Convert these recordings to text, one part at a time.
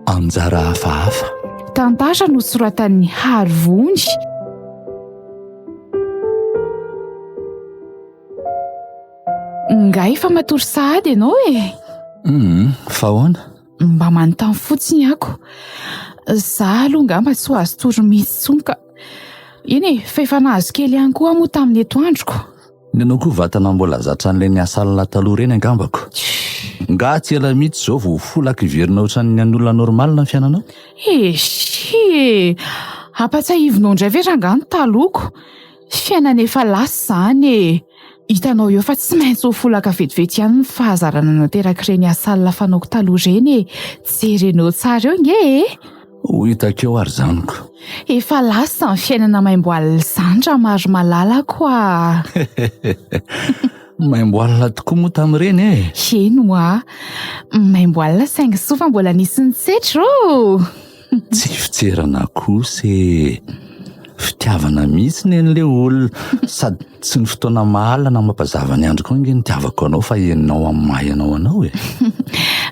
Anjara hafahafa. Tantara no soratan'ny Harivony. Nga efa matory sahady ianao e? Fa ahoana? Mba manontany fotsiny ako. Zaho aloha ngamba tsy ho azo tory mihitsy tsony ka. Iny e, fa efa nahazo kely ihany koa moa tamin'ny etoandroko. Ny anao koa vatana mbola zatra an'ilay niasa alina taloha reny angambako. Nga tsy ela mihitsy zao vao folaka iverina ohatran'ny an'olona normaly ny fiainanao? Ampatsahivonao indray ve rangano taloko? Fiainana efa lasa zany e. Hitanao eo fa tsy maintsy ho folaka vetivety ihany ny fahazarana nateraka ireny asa alina fanaoko taloha ireny e. Jerenao tsara eo nge e. Ho hitakeo ary zaniko. Efa lasa ny fiainana maimboalina izany raha maro malalako a. Maimboalina tokoa moa tamin'ireny e. Eno a, maimboalina saingy soa fa mbola nisy nitsetro. Tsy fitserana kosa e. Fitiavana mihitsy ny an'ilay olona sady tsy ny fotoana mahalana na mampazava ny andro koa nge nitiavako anao fa enao amin'ny maha ianao anao e.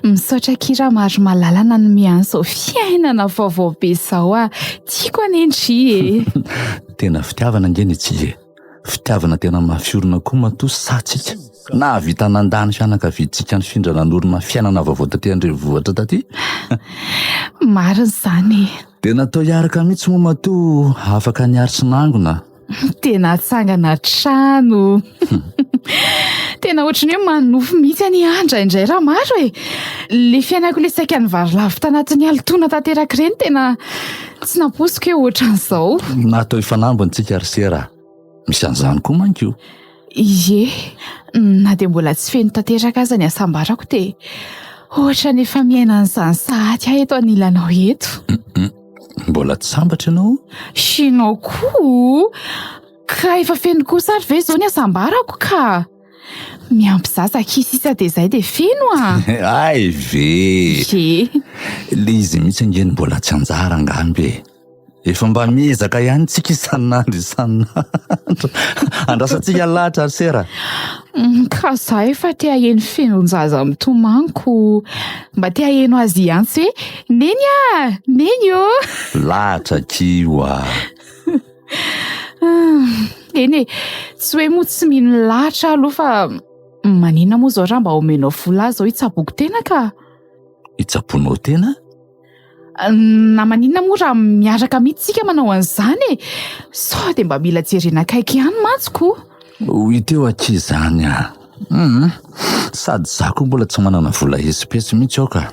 Misaotra kira maro malalana no mianso fiainana vaovao be sao a. Tiako anendry e. Tena fitiavana nge ny tsy e. Fitiavana tena mafiorina koa matoa satsika. Na vita nandany fianakaviantsika ny findrana norona fiainana vaovao taty Andrenivohitra taty. Marina izany. Tena atao hiaraka mihitsy moa matoa afaka niary sy nangona. Tena atsangana trano. Tena ohatrany hoe manofo mihitsy any andra indray raha maro e. Le fiainako le saika ny vary lavitra tanatin'ny alotona tanteraka ireny tena tsy naposiko hoe ohatran'izao. Natao ifanambontsika ary sera. Misy an'izany koa manko. Ie, na dia mbola tsy feno tanteraka aza ny asambarako dia ohatra nefa miaina an'izany sahady ahy eto anilanao eto. Mbola tsy sambatra ianao? Sinao koa? Ka efa feno kosa ary ve izao ny asambarako ka? Miampy zazaka isisa dia izay dia feno a. Ay ve. Le izy mihitsy angeny mbola tsy anjara angambe. Efa mba miezaka ihany tsika isan'andro isan'andro. Andrasantsika lahatra ary sera. Ka za efa te haheno fenon-jaza mitomanko. Mba te haheno azy ihany tsy hoe neny a, neny o. Lahatra kio a. Eny e, tsy hoe moa tsy mino lahatra aloha fa manina moa zao raha mba omenao vola zao hitsaboko tena ka. Hitsaponao tena? Na maninona moa raha miaraka mihitsika manao an'izany e. Sao dia mba mila jerena akaiky ihany mantsiko. Hiteo aky izany a. Sady za koa mbola tsy manana vola espesy mihitsy aho ka.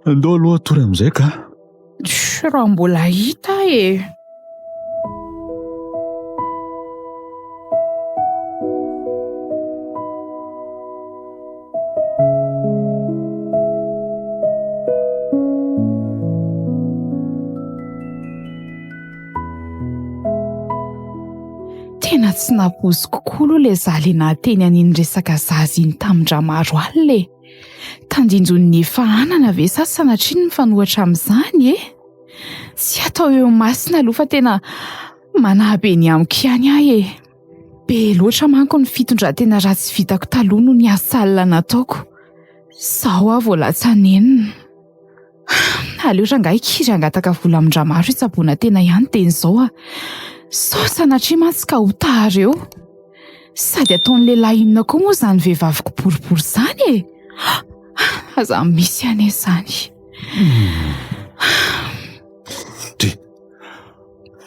Andao aloha tory amin'izay ka. Raha mbola hita e. Tena tsy napoziko koa aloha le zaho le nahateny an'iny resaka zaza iny tamindra maro alina e. Tandindron'ny efa anana ve sa sanatria ny mifanohatra amin'izany e? Tsy atao eo masina aloha fa tena manabe ny amiko ihany ahy e. Be loatra manko ny fitondran-tena ratsy vitako taloha no ny asa alina nataoko. Zaho aho vao latsanenina. Aleo rangahy kiry angataka vola amindra maro hitsaboana tena ihany ten'izao a. Sao sanatria mantsy ka ho tara eo. Sady ataon'ny lehilahy inona koa moa izany vehivaviko boribory izany e. Aza misy ane izany.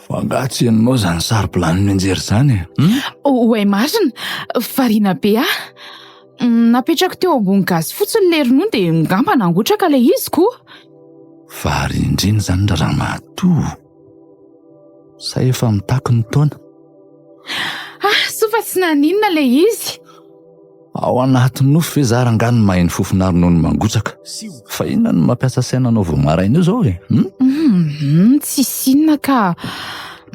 Fangatsy ianao izany saro-pilany mianjery izany e. Oay marina, variana be ah. Napetrako teo ambony gazy fotsiny le ronono dia ngamba nangotraka le izy koa. Vary indriny izany raha matoa. Sa efa mitako ny taona. Sofa tsy naninona le izy. Ao anatin'ny nofo ve zarangano maheno fofona ronono mangotraka. Fa inona no mampiasa sainanao vao maraina io izao e? Tsy sinona ka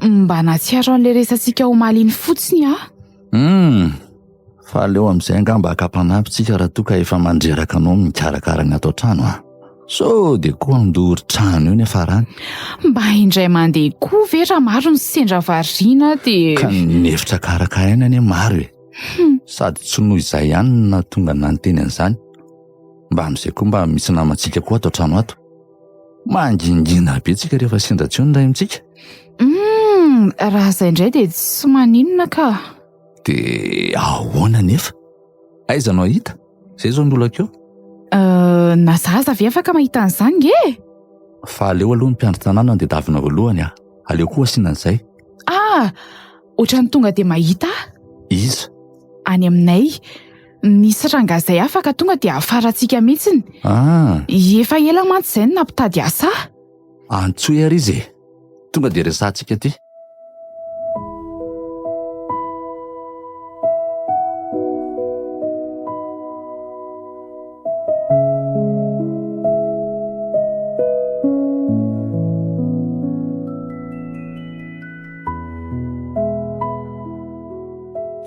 mba natsiaro an'le resantsika ho maliny fotsiny ah. Fa aleo amin'izay angamba akapanampitsika raha toa ka efa mandreraka anao mikarakara ny ato trano ah. so dia koa andory trano eo ny afarany mba indray mandeha koa ve raha maro ny sendra variana dia ka nefitra karakaraina any maro e sady tsy noho izay ihany na tonga nanonteny an'izany mba amin'izay koa mba misy namantsika koa ato trano ato mangingina be tsika rehefa sendra tsy ony ray amintsika raha izay indray dia tsy maninona ka dia ahoana nefa aiza no ahita izay zao nolakeo na zaza ve afaka mahita an'izany nge fa aleo aloha ny mpiandry tanàna dia davina voalohany aleo koa asianan'izay ohatrany tonga dia mahita iza any aminay nisy rangazay afaka tonga dia afarantsika mihitsiny efa ela mantsy izay no nampitady asa antsoe ary izy tonga dia resantsika ty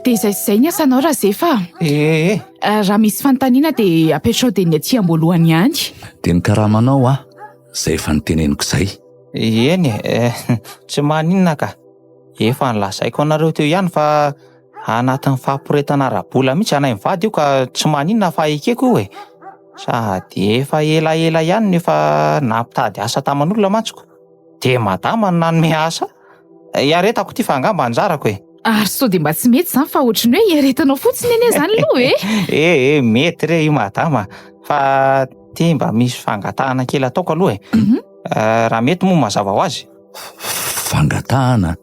dia izay ny asanao raha zefa raha misy fanontaniana dia apetrao dia ny aty am-boalohany ihany dia ny karamanao izay efa niteneniko izay eny tsy maninona ka efa nilazaiko anareo teo ihany fa anatin'ny fampiretana rabola mihitsy anay mivady io ka tsy maninona fa ekeko io sady efa elaela ihany nefa nampitady asa taman'olona mantsiko dia madama ny nanome asa iaretako ty fa angamba anjarako ary sao dia mba tsy mety izany fa ohatrany hoe iaretanao fotsiny eny izany aloha mety re io madama fa ty mba misy fangatahana kely ataoko aloha raha mety moa mazava ho azy fangatahana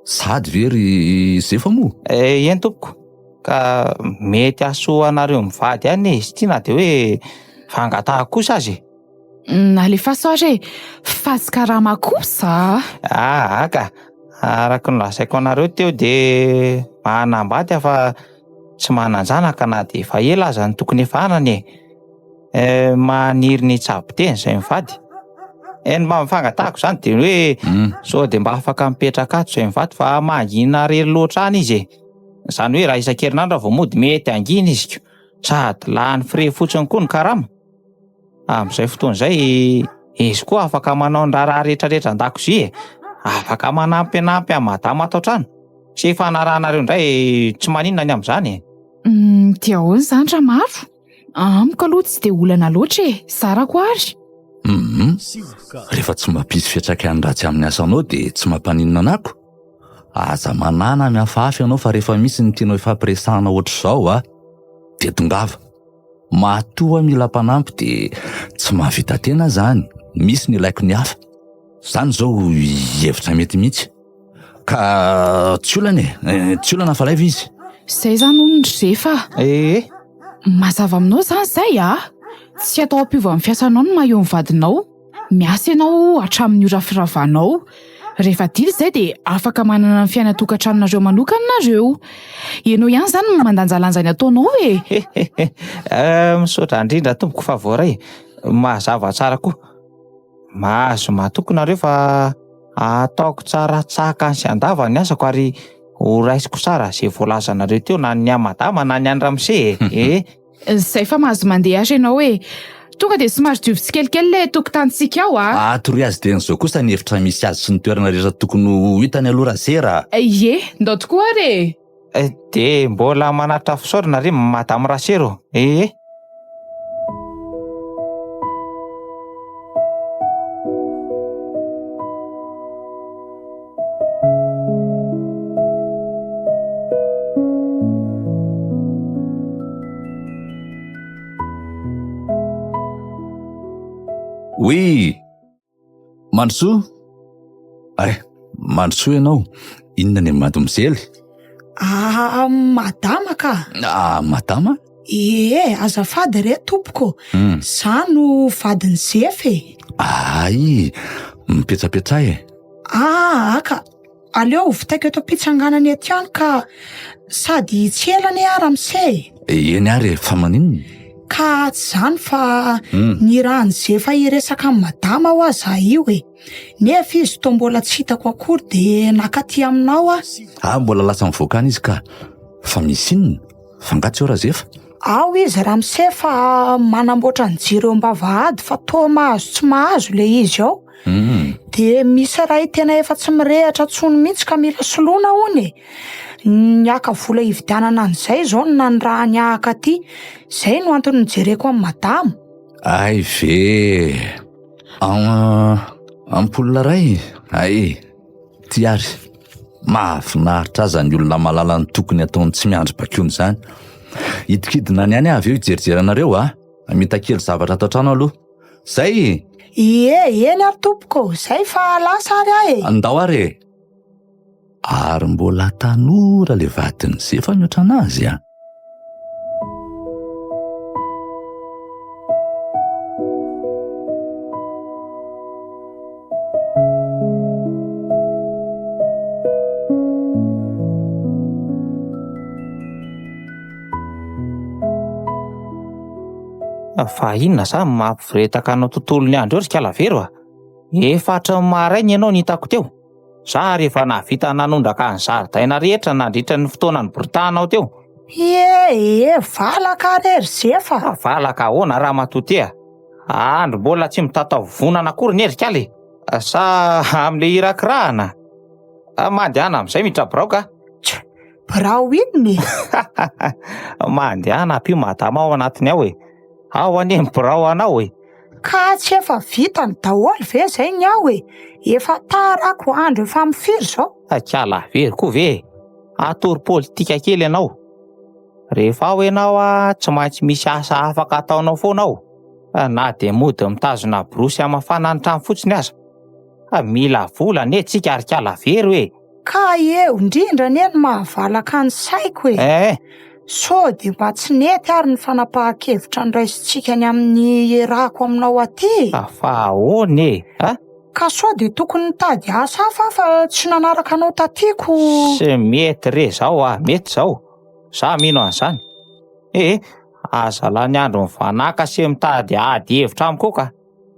sady very zefa moa eny tompoko ka mety asoa anareo mivady any izy ty na dia hoe fangataha kosa azy alefa soary fa tsy karama kosa ka araka nolazaiko anareo teo dia manambady fa tsy mananjanaka na dia efa ela aza ny tokony efa anany maniry ny tsaboteny izay mivady mba mifangatahako izany dia hoe sao dia mba afaka mipetraka ato izay mivady fa mangina rery loatra any izy izany hoe raha isan-kerinandro vao mody mety angina izy sady lany fire fotsiny koa ny karama amin'izay fotoana izay izy koa afaka manao ny raharaha rehetrarehetra an-dakozia afaka manampynampy amin'ny madama atao trano sy fanarahanareo indray tsy maninona ny amin'izany dia ahoana izany raha maro amiko aloha tsy dia olana loatra zarako ary rehefa tsy mampisy fiantraikany ratsy amin'ny asanao dia tsy mampaninona anako aza manana miafafy ianao fa rehefa misy ny tianao ifampiresahana ohatr'izao dia tongava matoa mila mpanampy dia tsy mahavita tena izany misy ny ilaiko ny hafa izany zao hevitra mety mihitsy ka tsy olana fa laiva izy izay izany hono ny zefa mazava aminao izany izay tsy atao ampiova amin'ny fiasanao no maha eo ny vadinao miasa ianao hatramin'ny ora firavanao rehefa dily izay dia afaka manana ny fiainatokantranonareo manokanareo ianao ihany izany mandanjalanja ny ataonao misaotra indrindra tompoko fa voaray mazava tsara koa mahazo mahatoky nareo fa ataoko tsara tsaka sy andava ny asako ary ho raisiko tsara izay voalazanareo teo na ny amadama na ny andramse izay fa mahazo mandeha ary ianao tonga dia somary diovy tsikelikely ilay tokontanitsika ao toroy azy dia n'izao kosa ny hevitra misy azy sy ny toerana rehetra tokony ho hitany aloha razera ndao tokoa ary dia mbola manatra fisaorana re madama rasero Oui, Mandrosoa. Mandrosoa ianao. Inona ny mady misely? Madama ka. Madama? Azafady re tompoko. Za no vadiny Zefy. Mipetrapetrahy ka aleo vitaiko eto am-pitsanganany aty ihany ka sady tsy elany ara-mise. Eny ary fa maninona? Ka tsy zany fa ny raha ny Zefa iresaka amin'ny madama ho aza io nefa izy to mbola tsy hitako akory dia nakaty aminao mbola lasa mivoaka any izy ka fa misy inona fangatsy eo raha Zefa Ao izy Ramose fa manamboatra ny jiro mba vahady fa toa mahazo tsy mahazo le izy ao. De misy ray tena efa tsy mirehatra tsony mihitsy ka mila soloina hony. Niaka vola hividianana an'izay zao na ny raha niahaka aty. Zay no antony nijereko amin'ny madamo. Ay ve ampola ray ay tiary mahafinaritra aza ny olona mahalala ny tokony ataony tsy miandry bakony zany. Idikidina ny any avy eo ijerijeranareo mitakely zavatra ato trano aloha zay. Eny ary tompoko, zay fa lasa ary ahy. Andao are ary mbola tanora le vadiny zay fa mihoatra anazy Fa inona sa mampivoretaka anao tontolo ny andro eo ry Kalavery efatra maraina ianao nitako teo. Sa rehefa navita nanondraka ny zaridaina rehetra nandritra ny fotoanany boritanao teo. Valaka rery zefa. Valaka ahoana raha matotea? Andro mbola tsy mitatao vonana akory ny Erikaly. Sa am'le irakirahana? Mandehana amin'izay mitrabraoka. Birao inony? Mandehana ampio madama ao anatiny ao ao ane birao anao Ka tsy efa vita ny daholo ve zay ny ao efa tarako andro efa mifiry zao. Kalavery koa ve atory politika kely ianao. Rehefa ao ianao tsy maintsy misy asa afaka ataonao foana ao. Na de mody mitazona borosy amafana ny trano fotsiny aza. Mila vola ane tsika ary Kalavery Ka eo indrindra ny mahavalaka ny saiko So de mba tsy nety ary ny fanapahan-kevitra ny raisintsika ny amin'ny erako aminao aty. Fa ahoana Ka so de tokony nitady asa hafa fa tsy nanaraka anao tatiko. Tsy mety re zao mety zao. Za mino an'izany. Aza la ny andro mivanaka sy mitady ady hevitra amiko ka.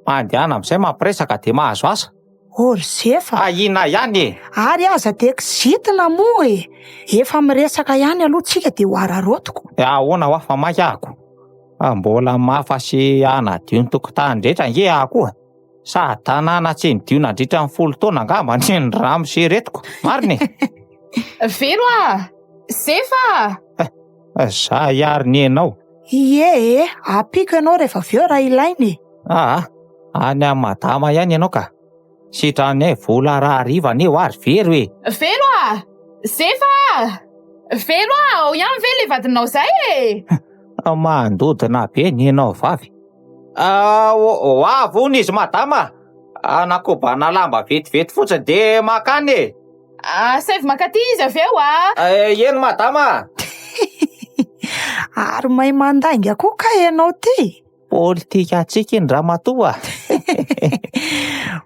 Mandehana amin'izay mampiresaka de mahazo asa. Ory zefa. Ina ihany Ary aza de exitina moa efa miresaka ihany aloha tsika de ho ararotiko. Ahoana ho afa makako. Mbola mafa sy anadio ny tokotany rehetra nge koa. Sa tanàna tsy nidio nandritra ny 10 taona angamba ny rano sy retiko. Mariny. Vero zefa. Za iary ny enao. Apiko ianao rehefa aveo raha ilainy. Any amin'ny madama ihany ianao ka. Sitrany vola raha ariva ane ho ary Vero Vero zefa. Vero ao ihany ve le vadinao zay mandodina be ny enao vavy. Avony izy madama. Anakobana lamba vetivety fotsiny de makany Saivo makaty izy aveo eny madama. Ary mahay mandainga koa ka ianao ty. Politika atsika iny ramatoa.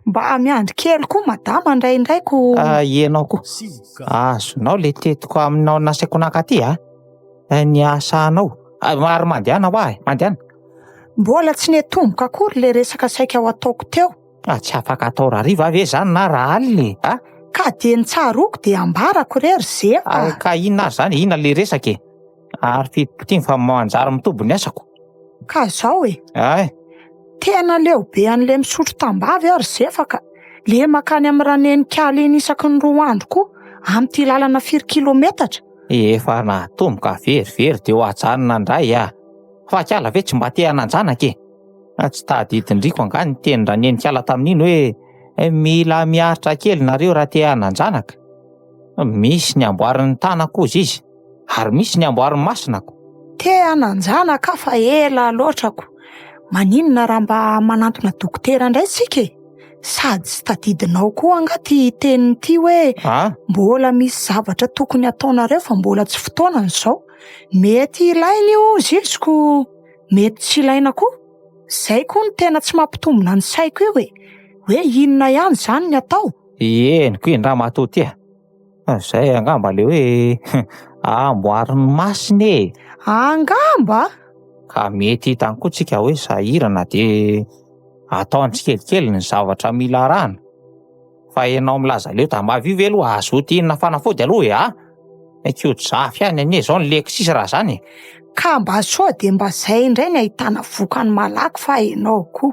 Mba miandry kely koa madama ndraindraiko. Ianao koa azonao le tetiko aminao nasaiko nakaty ny asanao. Maro mandehana mandehana. Mbola tsy netomboka akory le resaka saika ao ataoko teo. Tsy afaka atao rariva ve zany na raha aliny Ka de ny tsaroko de ambarako rery zefa. Ka inona ary zany ina le resaka ary fidipotiny fa manjary mitombo ny asako. Ka zao tena leo be an'le misotro tambavy ary zefa ka le makany amin'ny ranenikaly iny isaky ny 2 andro koa amin'ity lalana 4 kilometatra. Efa natomboka verivery de ho ajanona indray fa kiala ve tsy mba te hananjanaka tsy tadidindriko angany ny teny ranenikala tamin'iny hoe mila miaritra kely nareo raha te hananjanaka. Misy ny amboarin'ny tanako izy ary misy ny amboarin'ny masinako. Te hananjanaka fa ela loatrako. Maninona raha mba manantona dokotera indray sika sady tsy tadidinao koa angaty teniny ty hoe mbola misy zavatra tokony ataonareo fa mbola tsy fotoanany zao. Mety ilainy io ziziko, mety tsy ilaina koa. Zay koa ny tena tsy mampitombona ny saiko io hoe inona ihany zany ny atao. Eniko iny raha matoty zay angamba le hoe amboarin'ny masiny angamba. Ka mety hitany koa tsika hoe sahirana de ataony tsikelikely ny zavatra mila arahana. Fa ianao milaza leo tambavy ve aloha azoty inona fanafody aloha koto zafy ihany ane zao ny lekisisa raha zany. ka mba sao de mba zay indray ny ahitana vokany malaky fa enao koa.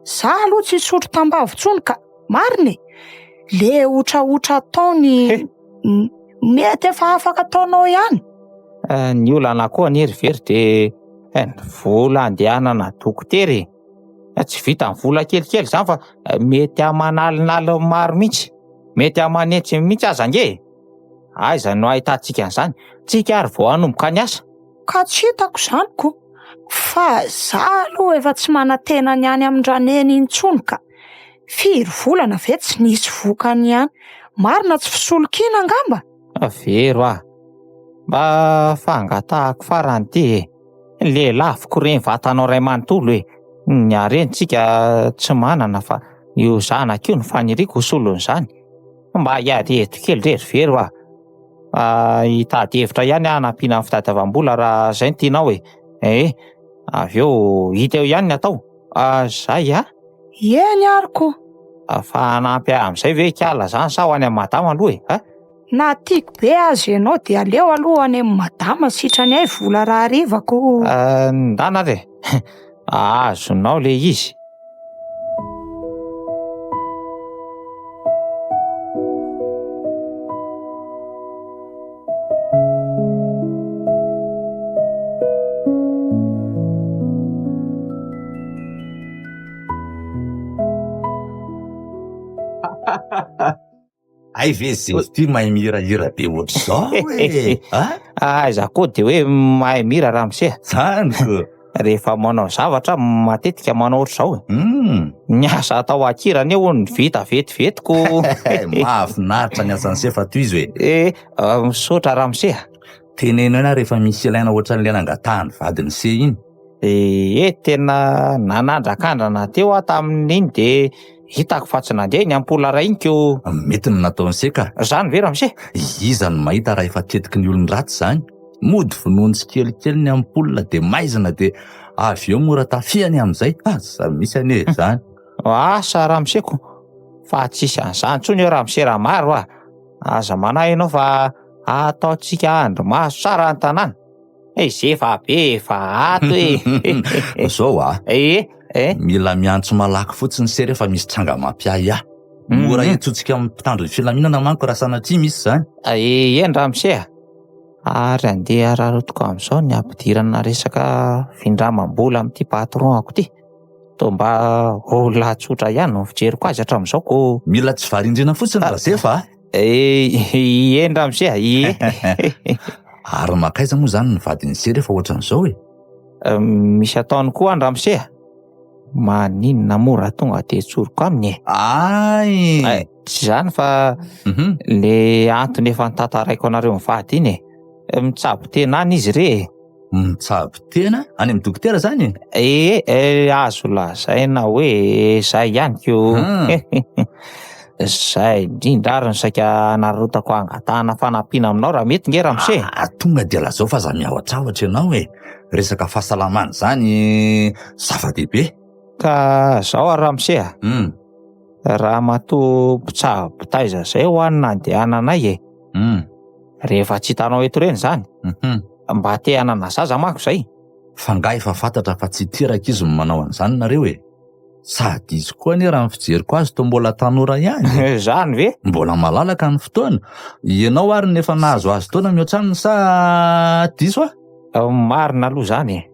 Za aloha tsy sotro tambavontsony ka mariny le otraotra taony mety efa afaka ataonao ihany. Ny olana koa ny herivery de ny vola andehanana dokotera tsy vita ny vola kelikely zany fa mety amanalinaly maro mihitsy, mety amanetsy mihitsy aza nge. Aiza no ahitantsika an'izany, tsika ary vao hanomboka ny asa. Ka tsy hitako zany ko, fa za aloha efa tsy manantena ny any amin-draneny intsony ka firy volana ve tsy nisy vokany ihany, marina tsy fisolokina angamba. Vero mba fangatahako farany ty le laviko reny vatanao ray manontolo ny arentsika tsy manana fa io zanako io ny faniriko solon'izany, mba hiady eto kely rerivero hitady hevitra ihany hanampiana amin'ny fitadiavam-bola raha zay ny tianao avy eo hita eo ihany ny atao. Zay eny ariko fa hanampy amin'izay ve kiala zany sa ho any amin'ny madama aloha na tiako be azy ianao de aleo aloha any amin'ny madama sitrany ahy vola raha arivako. Ndana re azonao le izy. Ay ve zay ty mahay mihirahira be ohatr'izao Aiza koa de hoe mahay mira Ramose. Zanyko. Rehefa manao zavatra matetika manao ohatr'izao. Ny asa atao akirany eo ny vita vetivetiko. Mahafinaritra ny asan'ny sefa toy izy hoe. Misaotra Ramose. Tenenao na rehefa misy ilaina ohatran'ilay nangatahany vadiny se iny. Tena nanandrakandrana teo tamin'iny de hitako fa tsy nandeha ny ampola rainko. Mety ny nataony seka. Zany ve Ramose? Iza no mahita raha efa tetiky ny olony ratsy zany. Mody vonoany tsikelikely ny ampola de maizina de avy eo mora tafiany amin'izay. Sa misy ane zany. Asa Ramoseko fa tsisy an'izany tsony eo Ramose raha maro aza manahy ianao fa ataotsika andro maso tsara ny tanàna. Zefa be fa ato Zao mila miantso malaky fotsiny se rehefa misy tranga mampiay mora hitsotsika amin'ny mpitandro ny filaminana manko raha sanatria misy zany. Eny Ramose ary andeha rarotiko amin'izao ny ampidirana resaka vindramam-bola amin'ity patron ako ty. To mba olona tsotra ihany no fijeriko azy hatramin'izao ko. Mila tsy varindrina fotsiny raha zefa. Eny Ramose Ary makaiza moa zany ny vadiny se rehefa ohatran'izao misy ataony koa any Ramose. Maninona mora tonga de tsoroko aminy tsy zany fa le antony efa nitantaraiko anareo mivady iny mitsabo tena any izy re. Mitsabo tena? Any amin'ny dokotera zany? Azo lazaina hoe zay ihany ko. Zay indrindra ary ny saika narotako angatahana fanampiana aminao raha mety nge Ramose. Tonga de lazao fa za miaotraotra ianao resaka fahasalamana zany zava-dehibe. Ka zao Ramose raha matoa mpitsabo-pitaiza zay ho any nandehananay rehefa tsy hitanao eto reny zany mba te hanana zaza manko zay. Fa efa fantatra fa tsy tiraka izy manao an'izany nareo sady izy koa ane raha ny fijeriko azy to mbola tanora ihany. Zany ve? Mbola malalaka ny fotoana. Ianao ary nefa nahazo azy taona mihoatraniny sa diso marina aloha zany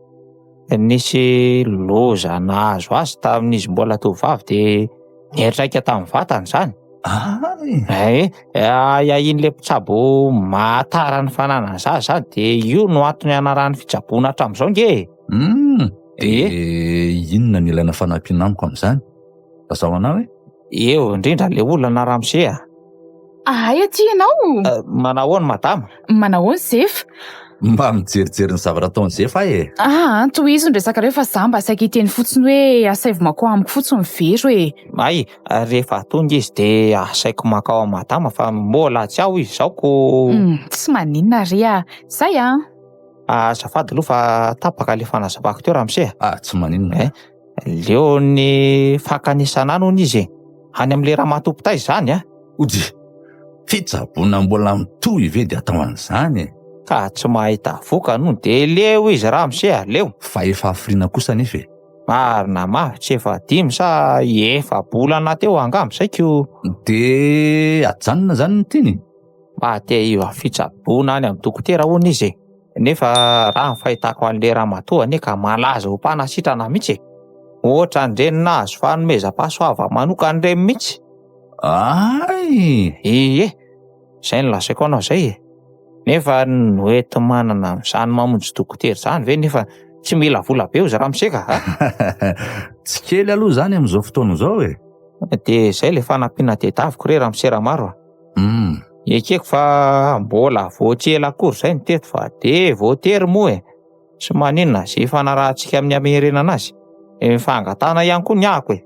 nisy loza nahazo azy tamin'izy mbola tovavy de nieritraika tamin'ny vatany zany. Iny le mpitsabo matara ny fananany zaza de io no antony anarany fitsaboana hatramin'izao nge. Inona ny ilaina fanampiana amiko amin'izany? Azao anao eo indrindra le olana Ramose Aia ty ianao? Manahoana madama? Manahoana Zefa? Mba mijerijery ny zavatra ataony Zefa tohizo ny resaka reo fa za mba saika hiteny fotsiny hoe asaivo makao amiko fotsiny very rehefa tonga izy de asaiko makao amin'ny madama fa mbola tsy aho izy zao ko. Tsy maninona re zay azafady aloha fa tapaka le fanazavako teo Ramose. Tsy maninona leo ny fankanisana noho izy any amin'le raha matompitay zany Ody fitsabona mbola mitohy ve de atao an'izany ka tsy mahita voka no de leo izy Ramose leo. Fa efa hafiriana kosa nefa e. Marina mafy efa 5 sa efa bolana teo angamba saiko. De ajanona zany ny tiny? Mba te iva fitsaboana any amin'ny dokotera hono izy e. Nefa raha ny fahitako an'le ramatoa ane ka malaza ho mpanasitrana mihitsy e. Ohatra ndreny nahazo fanomezam-pahasoava manokana ireny mihitsy. Ay! Ie, zay no lazaiko anao zay e. Nefa noety manana amin'izany mamonjy dokotera zany ve nefa tsy mila vola be ozy Ramose ka? Tsy kely aloha zany amin'izao fotoana izao e. De zay le fanampiana tedaviko re Ramose Ramaro. Ekeko fa mbola voatsela akory zay ny teto fa de voatery moa e. Tsy maninona zay fanarahantsika amin'ny amerenana azy. Fangatana ihany koa ny ahako e.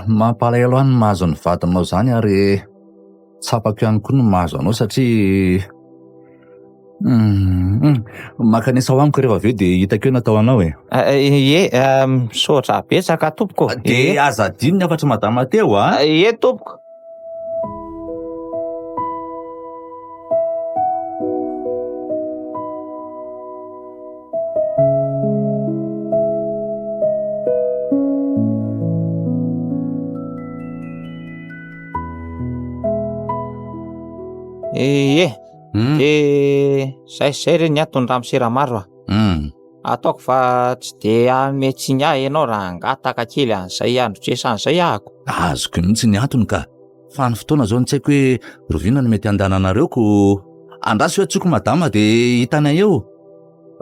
Mampalahelo any mahazo ny vadinao zany ary tsapako ihany koa no mahazo anao satria makanesa ho amiko rehefa aveo de hitako eo natao anao e. Ie, misaotra betsaka tompoko. De aza adino ny afatry madama teo a? Ie tompoko. Ie, de zay re ny antony Ramose Ramaro. Ataoko fa tsy de hanome tsiny ahy ianao raha angataka kely an'izay androtresan'izay ahako. Azoko mihitsy ny antony ka. Fa ny fotoana zao tsy haiko hoe roviana no mety andananareo ko andraso hoe atsoko madama de hitanay eo.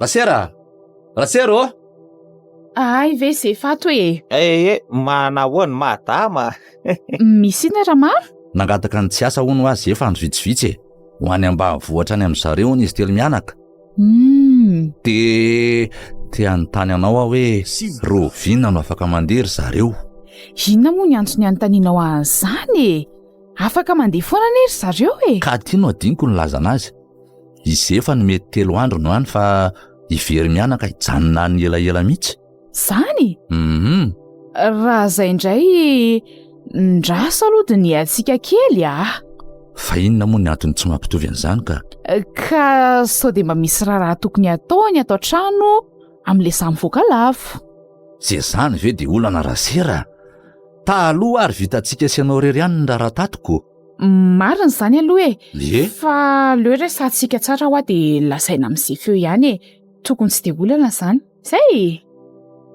Rasera! Rasera ô! Ay ve zay fato e. Manahoany madama. Misy ina Ramaro? Nangataka ny tsy asa hono azy efa andro vitsivitsy e. Ho any ambanivohitra any amin'ny zareo hono izy telo mianaka. De te anontany anao aho hoe roviana no afaka mandery zareo. Inona moa ny antony anontanianao an'izany e? Afaka mandeha foana nery zareo e. Ka ty no adiniko ny laza anazy. Izy efa ny mety 3 andro no any fa ivery mianaka hijanona ny elaela mihitsy. Zany? Raha zay indray ndrasa aloha dia ny atsika kely Fa inona moa ny antony tsy mampitovy an'izany ka? Ka sao dia mba misy raha tokony ataony atao trano amin'ilay samy voakalavo. Zay zany ve dia olana Rasera? Taloha ary vitantsika sy anao rery ihany ny raha tatoko. Marina izany aloha Ie? Fa leo resantsika tsara ho dia lasaina amin'izay feo ihany tokony tsy dia olana izany.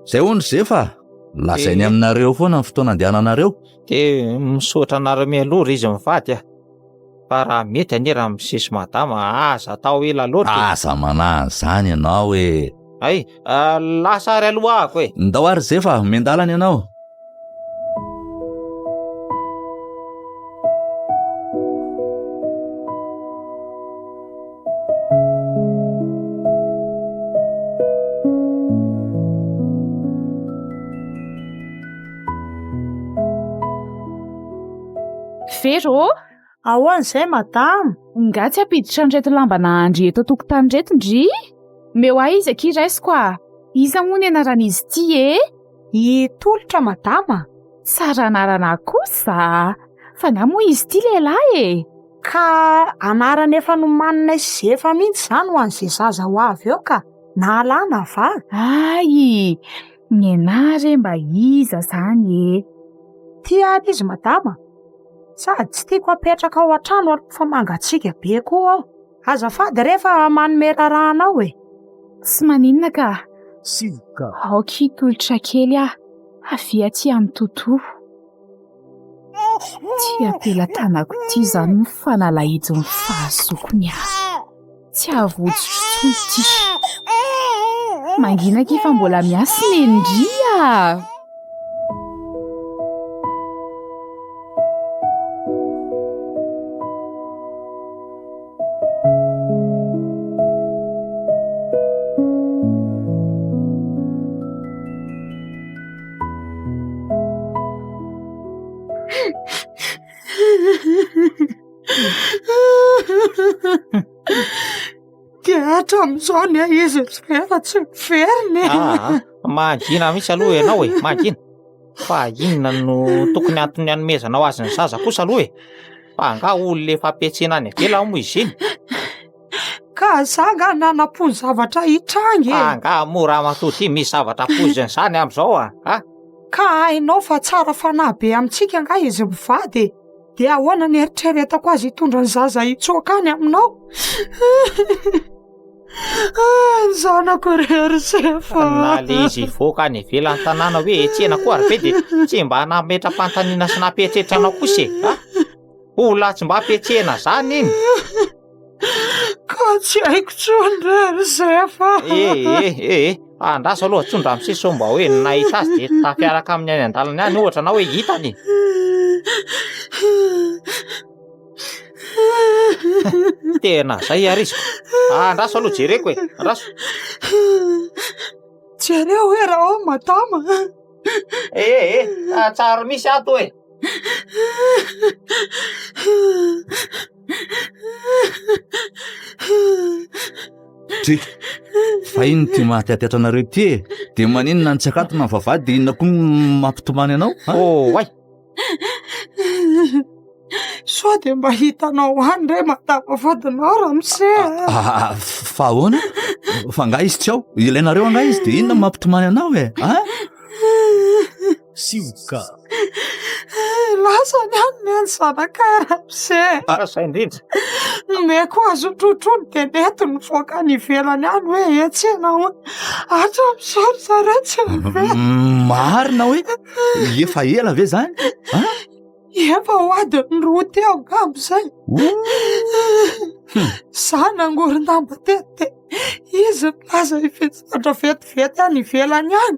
Zay hono zay fa lasainy aminareo foana ny fotoana andehananareo. De misaotra anareo mialoha izy mivady fa raha mety anie raha misesy madama aza atao ela loatra. Aza manahy zany ianao e. Ay, lasa ary aloha ahako e. Ndao ary zay fa mendalana ianao. Vero? Ahoana zay madama? Nga tsy apiditra an'ireto lamba nahandry eto an-tokotany reto ndry? Meo ahy izy aky raisiko Iza moa ny anaran'izy ity e? I Tolotra madama. Tsara anarana kosa. Fa nga moa izy ity lehilahy e. Ka anarana efa nomanina sy efa mihitsy zany ho an'izay zaza ho avy eo ka naalana va? Ay, mianare mba iza zany e. Tia ary izy madama. Sady tsy tiako apetraka ao an-trano ary fa mangatsiaka be koa aho. Azafady rehefa manome raranao e. Tsy maninona ka. Sika. Aoky Tolotra kely avia aty amin'ny tontolo. Ty ampelantanako ty zany ny fanalahidy ny fahazokony Tsy avotsotro ty. Manginaka fa mbola miasa ny ndria. Dia hatramin'izao ny izy rehefa tsy miveriny. Mangina mihitsy aloha ianao e, mangina. Fa inona no tokony antony hanomezanao azy ny zaza kosa aloha e. Fa nga olona efa ampiatsena any ivelany moa izy iny. ka zaga nanapony zavatra hitrangy Anga mora matoty misy zavatra poziny zany am'izao a. ka hainao fa tsara fanahy be amintsika nga izy mivady de ahoana ny eritreretako azy hitondra ny zaza hitsoaka any aminao zanako rery sefa Na le izy voaka any ivelan'ny tanàna hoe etsena koa ary be de tsy mba nametra-pantaniana sy napetrehitra anao kosa e. Olona tsy mba apetrehana zany iny. ka tsy haiko tsony rery sefa Andraso aloha tsondra am'siso mba hoe nahita azy de tafiaraka amin'ny any an-dalana any ohatra na hoe hitany. Tena zay arisiko. Andraso aloha jereko e. Andraso. jereo hoe raha ao madama Tsara misy ato e. Ty fa ino ty mahatiateatra anareo ty e de maninona ny tsy akato na vavady de inona koa mampitomany anao Way. so de mba hitanao any re madama vadinao ramose fa ahoana fa nga izy tsy ao ilainareo anga izy de inona mampitomany anao e Sioka. lasany any ny zanaka ramose Zay indrindra. meko azo trotrony de nety ny voaka ny ivelany any hoe etsena hatram'izao zareo tsy mively marina hoe efa ela ve zany efa ho adiny roa teo ngambozay za nangorindamba tety de izy milaza ifetsatra vetivety any ivelany any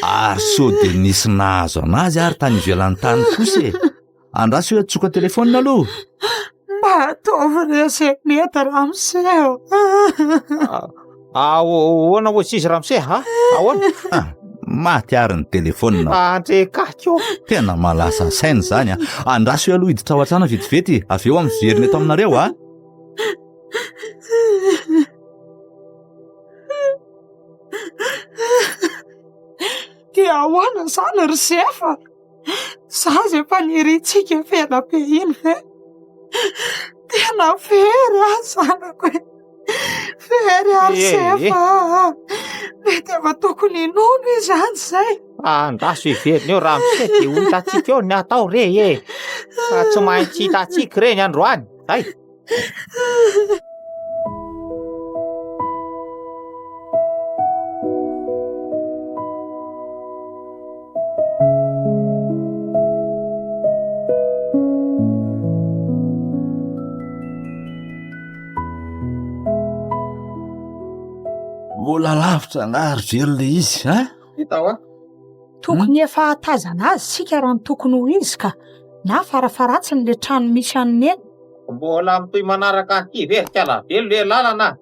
ary so de nisy nahazo anazy ary tany ivelan'ny tany kosa e andraso hoe tsoka telefônina aloha mba ataovy rese mety ramoseo Ahoana ho tsisy ramose ahoana? mahatiary ny telefônina Andrekako. tena malasa sainy zany andraso hoe aloha hiditra ao an-trano vetivety avy eo am'veriny eto aminareo de ahoana zany ry zefa za zay faniritsika fena be iny ve tena fery zanako e fery ary zefa mety ava tokony inono izy any zay Andraso iveriny eo ramose de hitatsika eo ny atao re e. Tsy maintsy hitatsika reny androany. Hay. mbola lavitra angary very le izy Hitao tokony efa hatazana azy sika raha ny tokony ho izy ka na farafaratsiny le trano misy aniny eny Mbola mitoy manaraka an'ity ve kala velo le lalana.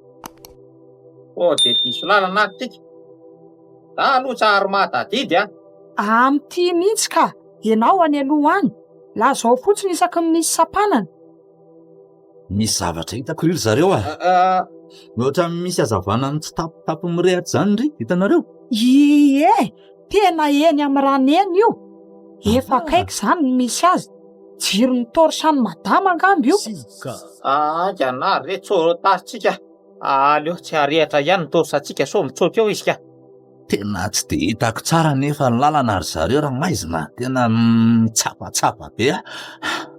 De diso lalana atika. Aloha tsary matadidy am'ty mihitsy ka ianao any aloha any lazao fotsiny isaky ny misy sapanana misy zavatra hitako iry zareo ohatra misy azavana ny tsy tapotapo mirehatra zany ry hitanareo tena eny amin'ny rano eny io efa kaiky zany ny misy azy jiro ny torsany madama angamby io Jana re tsotasitsika. Aleo tsy arehatra ihany ny torsatsika so mitsoka eo izy ka. tena tsy de hitako tsara nefa ny lalana ry zareo raha maizina tena mitsapatsapa be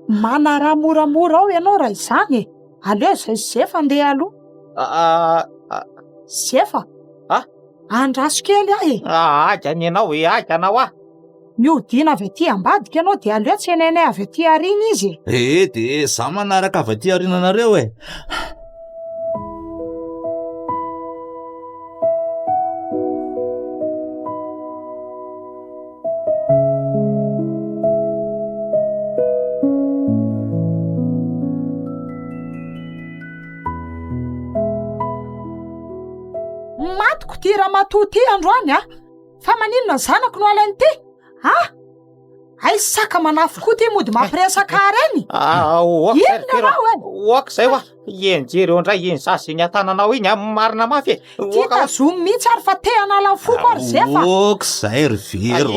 mana raha moramora ao ianao raha izany aleo zay zefa andeha aloha zefa andraso kely Ajany ianao aika anao miodina avy aty ambadika ianao de aleo tsy enenay avy aty arina izy de za manaraka avy aty arinanareo matoko ty raha matoty androany fa maninona ny zanako no alany ty ay saka manafo ty mody mampiresaka reny oaka zay enjery eo ndray eny sasy ny atananao iny marina mafy tika zomy mihitsy ary fa te hanala foko ary zefa ok zay ry vero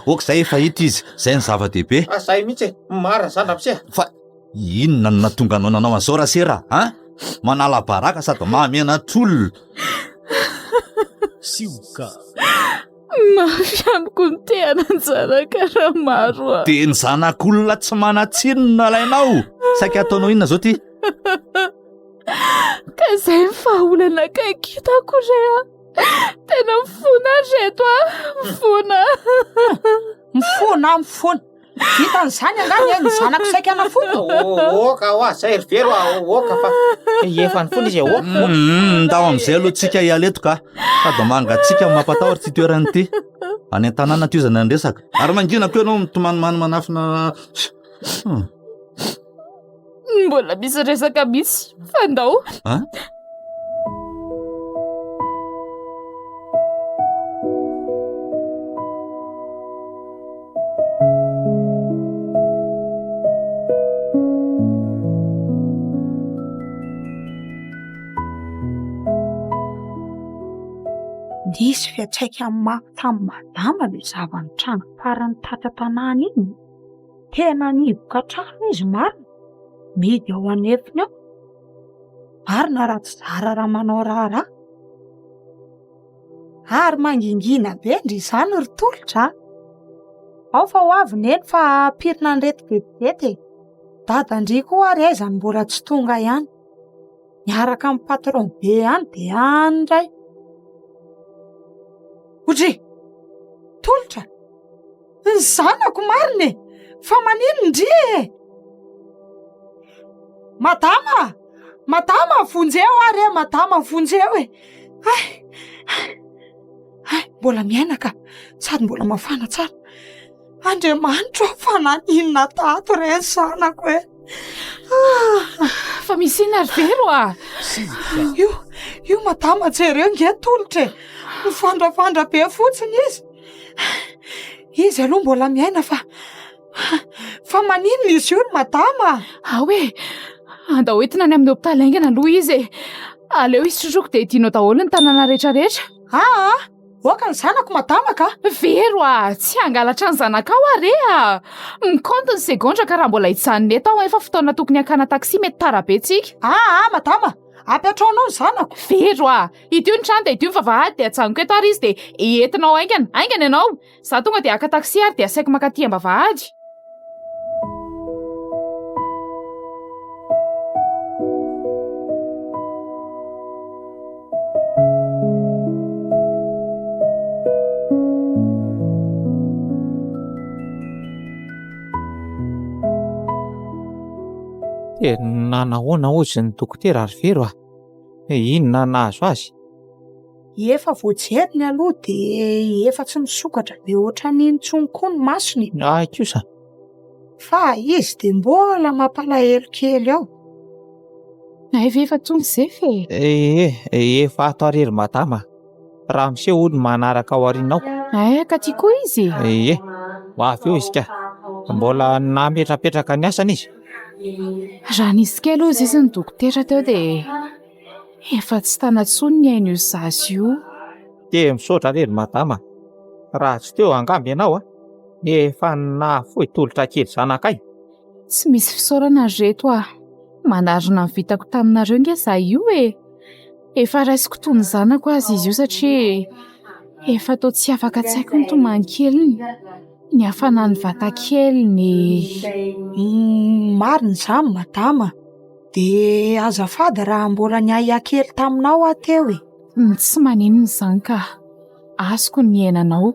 ok zay efa hita izy zay ny zava-dehibe zay mihitsy marina zany ramose fa inona no natonga anao nanao an'izao raha sera manala baraka sady mahamenatr'olona. sioka mafy amiko ny teananjanaka raha maro a. De ny zanak'olona tsy manatsinona alainao. Saika ataonao inona zao ty? ka zay mifaholana kakitako re a. Tena mifona reto a. Mifona mifona vitan'izany angany ny zanako saika anafona. Oka oa zay ry vero oka fa efa ny fona izy oka. Ndao am'izay aloha tsika ialeto ka sady mangatsika mampatahotra ty toerany ty. Any an-tanàna ty zany andresaka. Ary manginako ianao mitomanomano manafina. mbola misy resaka misy fandao. Nisy fiatsaika tamin'ny madama le zavany trano farany tatra-tanàna iny. Tena nivoka trano izy marina. Midy ao anefiny ao. Marina raha tsy zara raha manao raharaha. Ary mangingina be ndry izany ry tolotra. Ao fa ho avy neny fa pirina ny rety vetivety. Dadandry koa ary aizany mbola tsy tonga ihany. Niaraka amin'ny patron be ihany de any indray. Odry, tolotra, ny zanako marina e, fa manino ndry e? Madama vonjeo ary e, madama vonjeo e. Mbola miaina ka, sady mbola mafana tsara. Andriamanitra fa naninona tato re ny zanako e. Fa misy ina ry vero a. Io madama jereo nge tolotra e. Mifandrafandra be fotsiny izy. Izy aloha mbola miaina fa maninona izy io ny madama. Hoe andao entina ny amin'ny hopitaly aingana aloha izy e. Aleo izy trotroko de tianao daholo ny tanàna rehetrarehetra. Oka ny zanako madama ka. Vero a, tsy angalatra ny zanakao are a. Mikaonty ny segondra ka raha mbola hitsanina eto efa fotoana tokony hakana taksi mety tarabetsika. Madama, apetraonao ny zanako. Vero a, ity ny trano de ity ny vavahady de atsanoko eto ary izy de entinao aingana ianao. Za tonga de haka taksi ary de asaiko makaty am-bavahady. Nanahoana ozy ny dokotera ary vero a? Inona nahazo azy? Efa voajeriny aloha de efa tsy misokatra be oatra n'intsony koa ny masony. Kosa. Fa izy de mbola mampalahelo kely ao. Efa tonga zay fe. Efa ato arery madama. Raha miseho olo manaraka ao arinao. Ka ty koa izy. Ho avy eo izy ka. Mbola nametrapetraka ny asany izy. Raha nisy kely ozy izy ny dokotera teo de efa tsy tanatsony ny ainy io zazy io. De misaotra rery madama. Raha tsy teo angamby ianao efa nafoy tolotra kely zanakay. Tsy misy fisaorana reto a. Manarina ny vitako taminareo nge za io e. Efa raisiko toy ny zanako azy izy io satria efa tao tsy afaka tsaiko ny tomany keliny. Ny hafana ny vata keliny. Marina izany madama. De azafady raha mbola niaia kely taminao ateo e. Tsy maninona izany ka. Azoko ny henanao.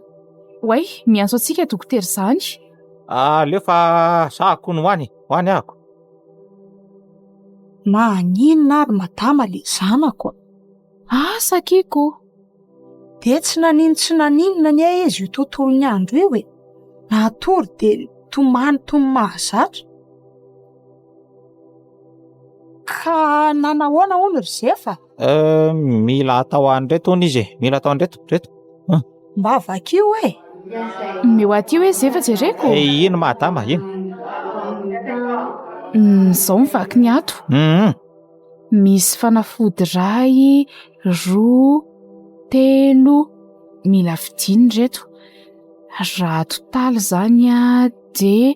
Way, miantso antsika dokotera izany. Aleo fa sahako ny hoany ako. Maninona ary madama le zanako. Sakiko. De tsy naninona ny izy io tontolo ny andro io e. Natory de tomany mahazatra. Ka nanahoana hono ry zefa? Mila atao andreto hono izy. Mila atao andreto. Mba vakio e. Meo aty hoe zefa jereko. Ino madama, ino? Zao mivaky ny ato. Misy fanafody ray, 2, 3 mila vidiny reto. Raha totaly zany de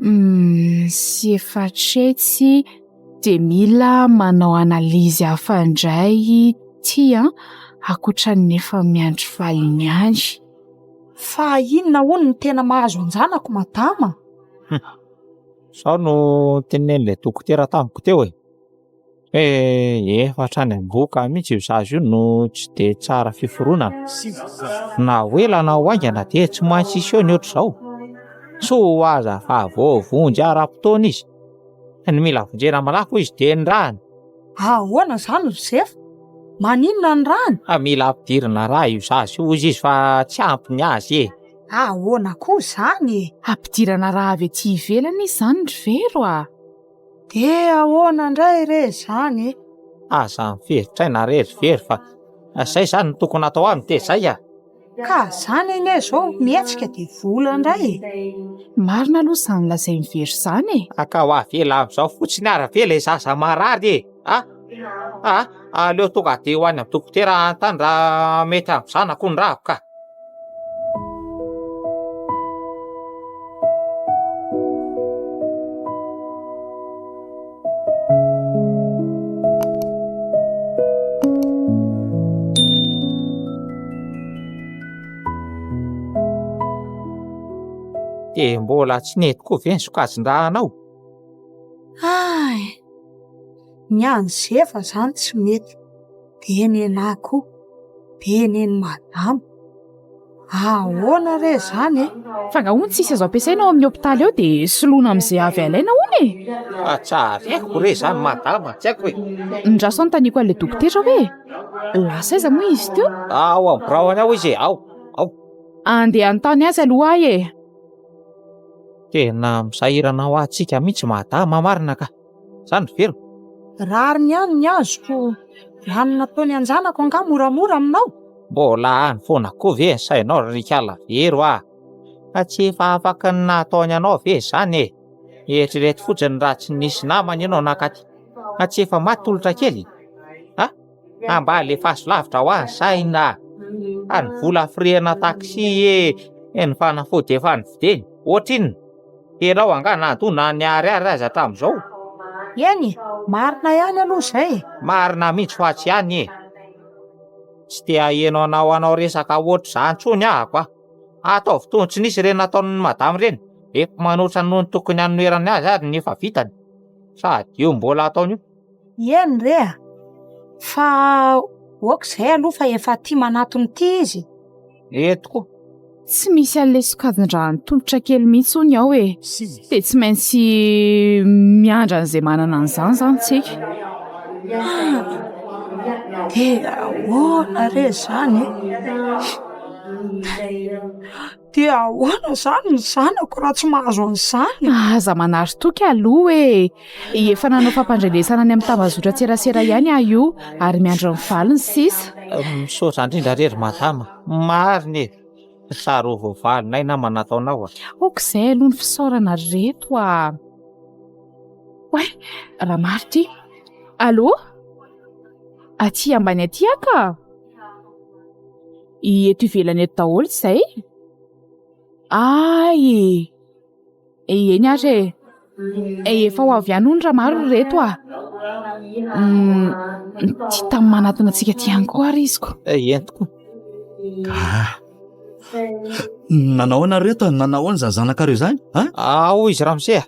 7 hetsy de mila manao analizy hafandray ty akoatran'ny efa miandry valiny ihany. Fa inona hono ny tena mahazo anjanako madama? Sao no tenen'ilay dokotera tamiko teo efatra any am-boka mihitsy io zazo io no tsy de tsara fiforonana. Na hoela na hoaingana de tsy maintsy iseho ny ohatr' izao. So aza fa voavonjy ara-potoana izy. Ny mila vonjena malafo izy de ny rahany. Ahoana zany Josefa? Maninona ny rahany? Mila ampidirina raha io zazo io izy fa tsy ampy ny azy Ahoana koa zany? Ampidirana raha avy aty ivelany izy zany ry vero De ahoana indray re zany? Aza miferitraina re very fa zay zany no tokony atao aminy de zay Ka zany ine zao mietsika de vola indray. Marina aloha zany lazay mivery zany Ka ho avela amin'izao fotsiny ara ve ilay zaza marary aleo tonga de ho any amin'ny dokotera antany raha mety amin'ny zanako ny rako ka. De mbola tsy nety koa ve ny sokajin-drahanao? Ny Anjefa zany tsy mety. De ny anahy koa. De ny madama. Ahoana re zany Fa ngahoany tsisy azo ampiasaina ao amin'ny hôpitaly ao de soloina amin'izay avy alaina hono Tsareko re zany madama, tsy haiko Ndraso anontaniako an'ilay dokotera hoe lasa aiza moa izy teo? Ao amin'ny biraony ao izy ao. Andeha anontany azy aloha ahy Tena misahirana ho antsika mihitsy madama marina ka. Zany very. Rariny ihany ny azoko. Rano nataony anjanako anga moramora aminao. Mbola any foana koa ve ny sainao rikala vero tsy efa afaka ny nataony anao ve zany Eritrereto fotsiny raha tsy nisy namany ianao nakaty. Tsy efa maty olotra kely. Mba le fahasolavitra ho any saina. Any vola friana taksi ny fanafody efa nivideny. Ohatr'inona? Ianao anga nandona ny ariary aza hatramin'izao. Eny, marina ihany aloha zay. Marina mihitsy fa tsy ihany Tsy te hahenao anao resaka ohatr' izany tsony ahako Ataovy toy tsy nisy ireny nataon'ny madama ireny. Efa manoatra noho ny tokony hanoerany azy ary nefa vitany. Sady io mbola ataony io. Eny re fa okizay aloha fa efa tia manatony ity izy. Eto koa. Tsy misy an'ilay sokajin-draha tongotra kely mihitsy hono ao de tsy maintsy miandra an'izay manana an'izany zany tsika. De ahoana re zany De ahoana zany ny zanako raha tsy mahazo an'izany? Aza manary toky aloha efa nanao fampandrenesana any amin'ny tambazotra tserasera ihany io ary miandry ny valiny sisa. Misaotra indrindra rery madama. Marina tsara ho voavalinay na manataonao Okizay aloha ny fisaorana reto raha maro ty. Allo? Aty ambany aty ka? Eto ivelany eto daholo zay? Eny ary efa ho avy ihany hono raha maro reto Ty tamin'ny manatona antsika ty ihany koa ary izy ko. Entiko. Nanahoana reto? Nanahoana zany zanakareo zany? Ao izy Ramsey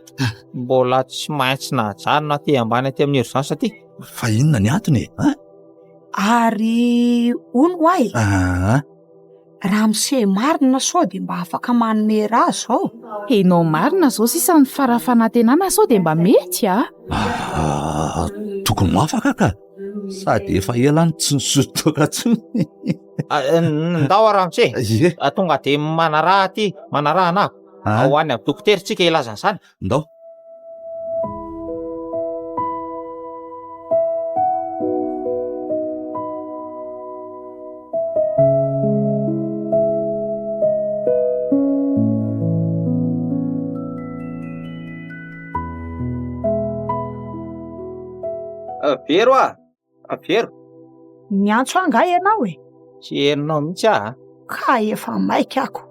mbola tsy maintsy najanona ty ambany aty amin'ny urgence aty. Fa inona ny antony Ary ono ay Ramsey marina sao de mba afaka manome raha zao. Enao marina zao sisa ny farafanantenana sao de mba mety tokony mafaka ka. Sady efa elany tsy nisotoka tsony. Ndao Ramsey tonga de manaraha aty manaraha anako ho any amin'ny dokotera tsika ilazany zany. Ndao. Vero Vero. Miantso anga ianao Tsy herinao mihitsy Ka efa maika ako.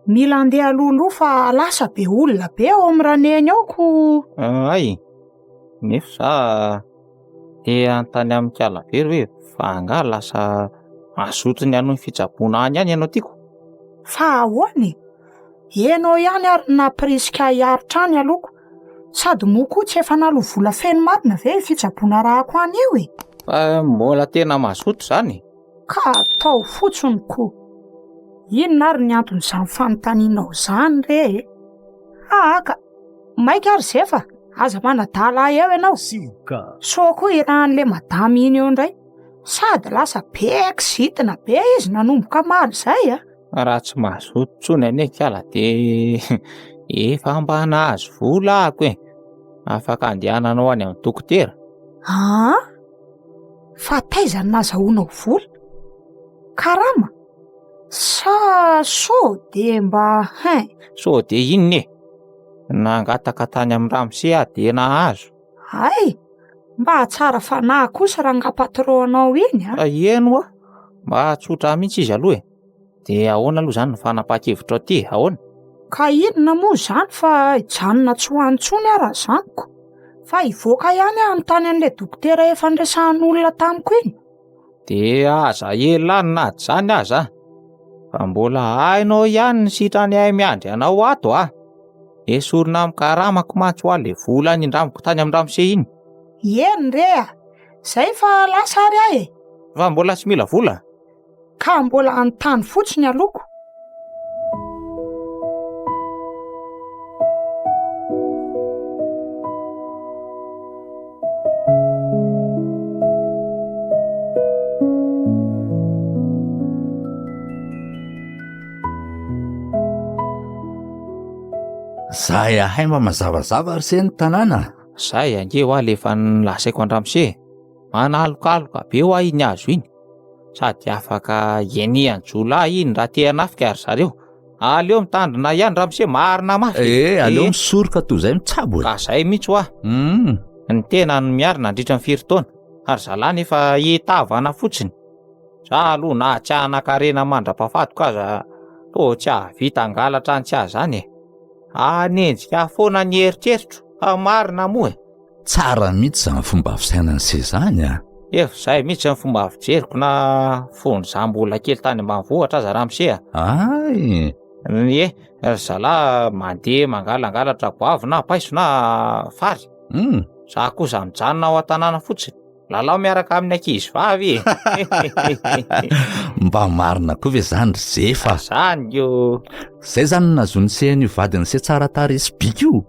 Mila andeha loloha fa lasa be olona be ao amin'ny raneny ao ko. Ay. nefa za antany amin'ny kalavery hoe fa anga lasa mazotony hanao ny fitsaboana any ianao tiako. Fa ahoany? Ianao ihany ary napriska hiaritra any aloko. Sady moa koa tsy efa nalo vola feno marina ve fitsaboana rahako any io e? Fa mbola tena mazoto zany. Ka atao fotsiny ko. Inona ary ny anton'izany fanontanianao zany re? Ka maika ary zefa, aza manadala eo ianao. So koa irahan'le madamy iny eo indray. Sady lasa beksitina be izy nanomboka maro zay a. Raha tsy mazoto tsony ane kiala de efa mba nahazo vola ako e. Afaka andehananao any amin'ny dokotera. Fa taizany nazahoanao vola? Karama? Sa so de mba So de inona e? Nangataka tany amin'ny Ramose de nahazo. Ay, mba tsara fanahy kosa raha ngapatronao iny a. Eno a, mba tsotra mihitsy izy aloha e. De ahoana aloha zany ny fanapa-kevitra ty, ahoana? Ka inona moa zany fa janona tsy hoantsony ara zaniko. Fa ivoaka ihany amin'ny tany an'le dokotera efa nresahan'olona tamiko iny. De aza elany na zany aza. Fa mbola hainao ihany ny sitrany ay miandry anao ato a. Esorina amin'ny karamako mantsy ho le vola nindramiko tany amin'ny Ramose iny. Eny re zay fa lasa ary ahy e. Fa mbola tsy mila vola. Ka mbola anontany fotsiny aloko. Zahay ahay mba mazavazava ary se ny tanàna. Zay ange ho le efa nilasaiko an-Ramose. Manalokaloka be ho iny azo iny. Sady afaka eniany jolay iny raha te hanafika ary zareo. Aleo mitandrina ihany Ramose marina mafy. Aleo misoroka toy izay mitsabo e. Ka zay mihitsy ho ny tena ny miarina nandritra ny 2 taona. Ary zalahy nefa hitavana fotsiny. Za aloha na tsy hanan-karena mandra-pahafatoko aza to tsy havita angalatra ny tsy ahy zany e. Anenjika foana ny eritreritro fa marina moa e. Tsara mihitsy zany fomba fisainany se zany a. Zay mihitsy ny fomba fijeriko na fony za mbola kely tany ambanivohitra aza Ramose a. Ay. Zalahy mandeha mangalangalatra goavy na paiso na fary. Za kosa mijanona ao an-tanàna fotsiny. Lalao miaraka amin'ny ankizy vavy e. Mba marina koa ve zany zefa. Zany io. Zay zany nazony sehany vadiny se tsara tarisy bika io.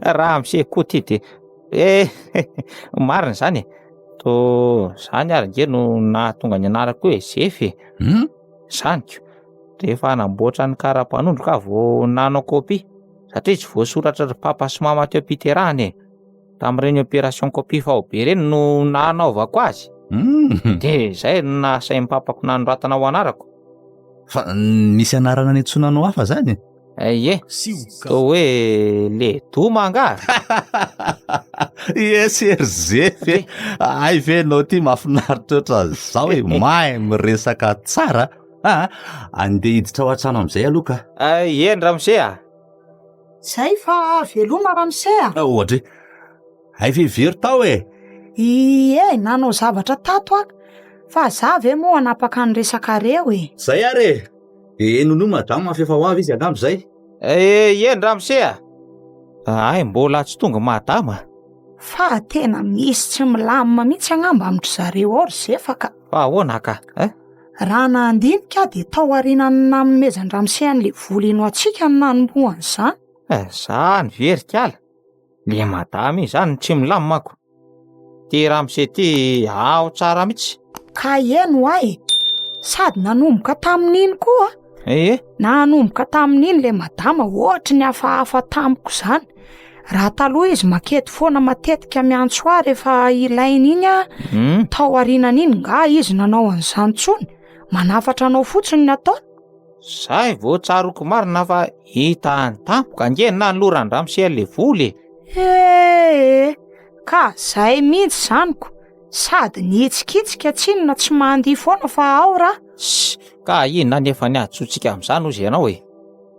Ramose koa ty de marina zany e. To zany ary nge no nahatonga ny anarako hoe Zefy. Zany ko. Rehefa namboatra ny karapanondro ka vao nanao kopy. Satria tsy voasoratra papa sy mama teo Piterahany e. Tamin'ireny opération copie faobe reny no nanaovako azy. De zay nasain'ny papako nanoratana ho anarako. Fa nisy anarana nitsonanao hafa zany? To hoe Ledoma anga. Ery Zefy. Ay venao ty mahafinaritra oatra zao e. Mahay miresaka tsara. Andeha hiditra ao an-trano amin'izay aloka. Eny Ramose a. Zay fa veloma Ramose a. Ohatra ay vevery tao e. Nanao zavatra tato ako. Fa za ve moa anapaka ny resaka reo e. Zay ary e. Nono madamo mafefa ho avy izy angambo zay. Eny Ramose a. Ay mbola tsy tonga madama. Fa tena misy tsy milamina mihitsy angamba amin'ny zareo ao Zefa ka. Fa ahoana ka? Raha nandinika de tao arinany nanomezany Ramose an'le vola ino atsika ny nanombohany zany. Zany very kiala. Le madama izany tsy milamako. Ty Ramose ty ao tsara mihitsy. Ka eno ay. Sady nanomboka tamin'iny koa. Nanomboka tamin'iny le madama ohatry ny hafahafa tamiko zany. Raha taloha izy makety foana matetika miantso ahy rehefa ilainy iny a. Tao arinan'iny nga izy nanao an'izany tsony. Manafatra anao fotsiny ny atao. Zay vao tsaroko marina fa hita any tampoka ange na loran'ny Ramose le voly. Ka zay mihitsy zaniko. Sady nitsikitsika tsinona tsy mandihy foana fa ao raha. Ka inona nefa ny adsotsika amin'izany ozy ianao e.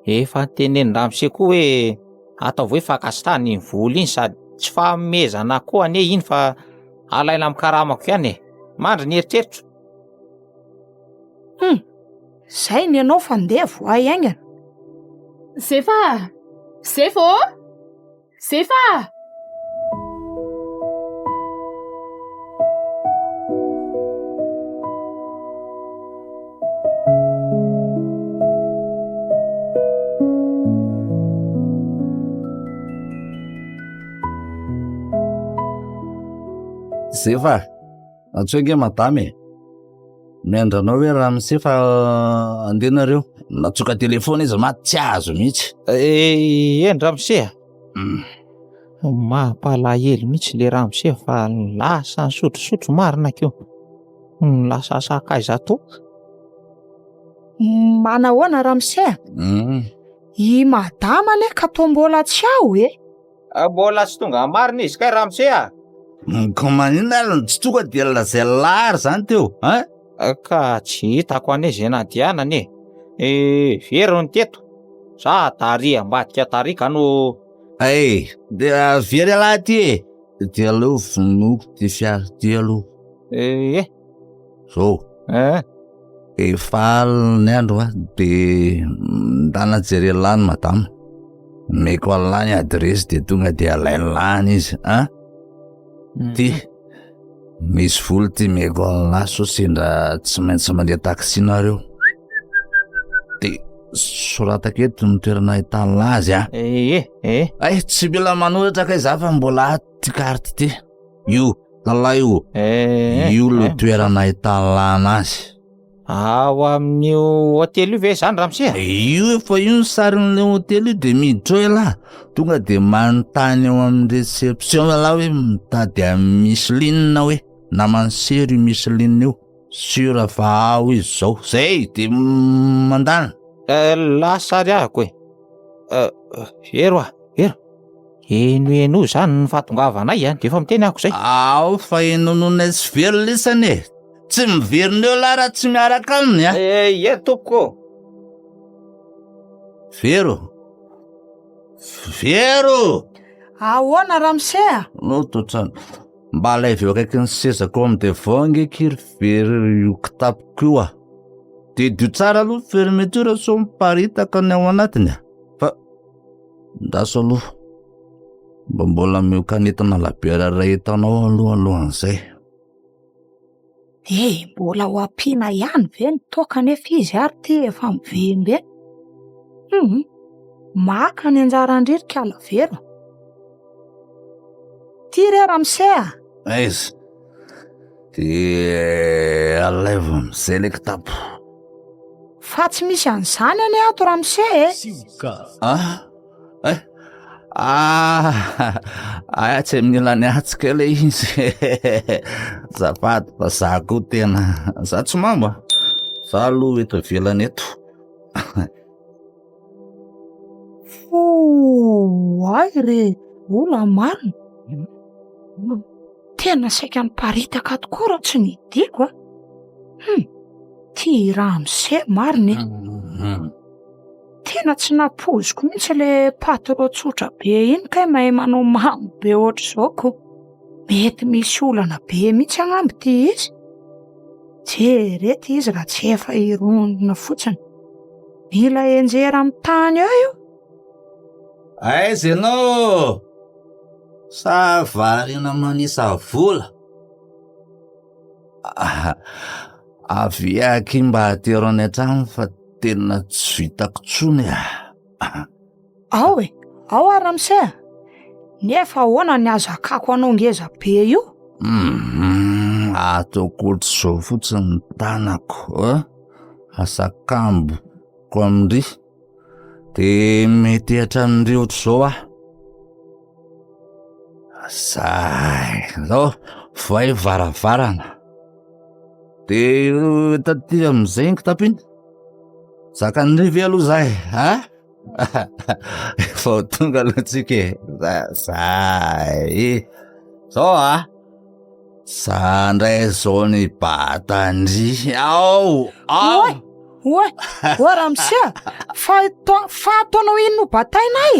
Efa tenen'ny Ramose koa hoe ataovy hoe fakasitany ny voly iny sady tsy fahamezana koa anie iny fa alaina amin'ny karamako ihany mandry ny eritreritro. Zay ny ianao fa ndeha voay aingana. Sefa! Sefa! Sefa! Sefa, antsoinge madame miandranao hoe raha misefa andenareo natsoka telefona izy maty tsy azo mihitsy. Eny Ramose mampalahelo mihitsy le Ramose fa lasa nisotrosotro marina keo. Lasa sakaiza to. Manahoana Ramose? I madama ane ka to mbola tsy ao Mbola tsy tonga marina izy kay Ramose Ko maninona tsy tonga dia lazay lary zany teo ka tsy hitako ane zay nadianany Very ny teto sa tary ambadika tary ka no dia very alahy ty ty aleo vinoko ty fiara ty aloha so efa aliny andro de ndana jery lany madama meko alany adresy de tonga de alailany izy ty misy voly ty meko alany so sendra tsy maintsy mandeha taxi nareo de soratako eto ny toerana ahitana azy tsy mila manoratra kay za fa mbola ty carte ty io lalahy io le toerana ahitana azy ao amin'io hôtely io ve zany Ramose io efa io ny sarin'le hôtely io de miditra eo lahy tonga de manontany eo amin'ny réception lahy hoe mitady amin'ny Micheline hoe namansery io Micheline io sura fa ao izy zao zay de mandana lasary ahako Ero eno zany ny fahatongavanay de efa miteny ako zay ao fa enonoana sy very lisany tsy miverina eo lahy raha tsy miaraka aminy tompoko Vero ahoana Ramose no totrano mba alaiveo akaiky ny sezako amin'ny devonge kiry very io kitapoko io de dio tsara aloha fermeture so miparitaka ny ao anatiny fa ndaso aloha mbola miokanetana labiera ray etanao alohan'izay mbola ho ampiana ihany ve ny toka nefa izy ary ty efa mivembe maka ny anjara andririka alavero ty re Ramose izy de alaivo am'izay le kitapo fa tsy misy an'izany ane ato Ramose tsy amin'ilany atsika le izy zapady fa za koa tena za tsy mamba za aloha eto velany eto ay re ola marina tena saika niparitaka tokoa raha tsy nidiko ty Ramose marina tena tsy napoziko mihitsy le patro tsotra be iny kay mahay manao mamy be ohatr' izao ko mety misy olana be mihitsy agnamby ty izy jerety izy raha tsy efa irondona fotsiny mila enjera amin'ny tany eo io aiza ianao sa varina manisa vola avy aky mba atero any an-trano fa tena tsy vitako tsony ao Ramose nefa ahoana ny azakako anao ngeza be io ataoko ohatr' zao fotsiny ny tanako asakambo ko amindry de mety hatramin'ireo ohatr' zao zay zao voay varavarana de taty am'izay ny kitapo iny zaka nirive aloha zay efa tonga aloha tsika zay zao za ndray zao ny batandry ao oe ramose fa ataonao ino no batainay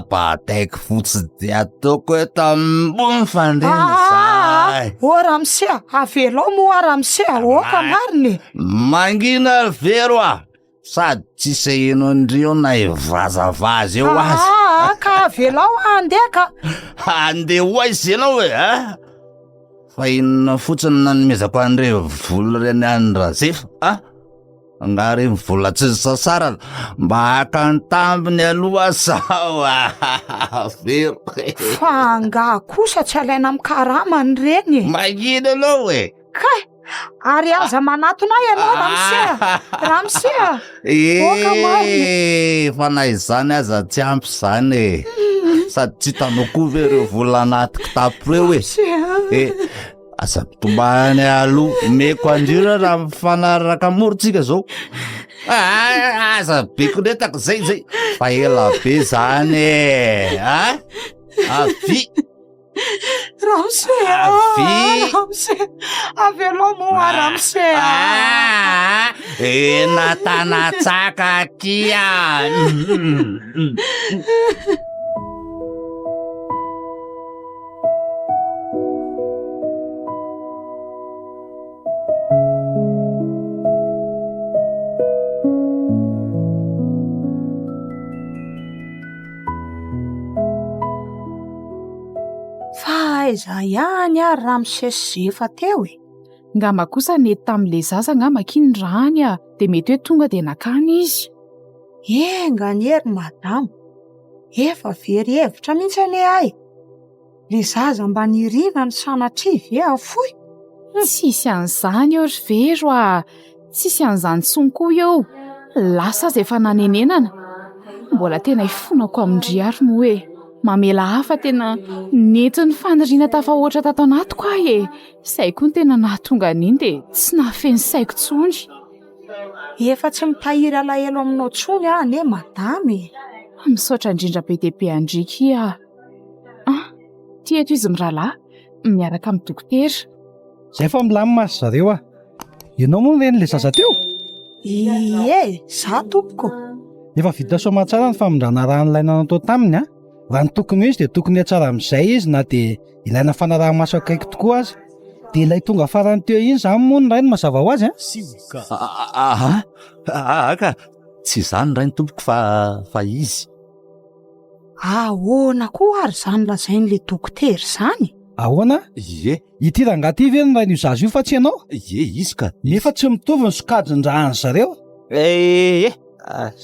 bataiko fotsy de ataoko hoe tambony fandrena zay o ramose avelao moa ramose oka mariny mangina vero sady tsisy ino andrio na ivazavazy eo azy ka avelao andeha ka andeha ho aizy ianao hoe fa inona fotsiny nanomezako andre vola reny andrazefa angary vola tsy sasara mba hakantambiny aloha sao vero fa anga kosa tsy alaina amin'ny karamany reny magnino anao hoe kay ary aza manatona ianao ramose fa na izany aza tsy ampy zany sady tsy hitanao koa ve reo vola anatiko tapo reo hoe aza pitombany aloha meko andrira raha mifanaraka morontsika zao aza beko netako zay fa ela be zany avy ramose avelao moa ramose natanatsaka kia aiza ihany ary ramose sy zefa teo ngamba kosa nety tamin'le zaza ngamba kindrahany de mety hoe tonga de nakany izy enganyhery madamo efa very hevitra mihitsy ane ay le zaza mba nirina ny sanatrivy foy tsisy an'izany eo ry vero tsisy an'izany tsonko eo lasa azy efa nanenenana mbola tena ifonako amindry ary mo hoe mamela hafa tena nety ny faniriana tafahoatra tato anatiko zay koa ny tena nahatonga an'iny de tsy nahafeny saiko tsony efa tsy mitahiry alahelo aminao tsony ane madamy misaotra indrindra be dehibe andriky ty eto izy mirahalahy miaraka amin'ny dokotera zay fa milamimasy zareo ianao moa reny le zaza teo za tompoko efa vita somatsara ny famondrana raha nilaina natao taminy raha ny tokony izy de tokony atsara amin'izay izy na de ilaina fanaraha-maso akaiky tokoa azy de ilay tonga farany teo iny zany moa ny ray ny mazava ho azy ka tsy zany ray ny tompoko fa izy ahoana koa ary zany lazain'le dokotera zany ahoana ity rangaty ve ny ray n'io zaza io fa tsy ianao izy ka nefa tsy mitovy ny sokajindrahany zareo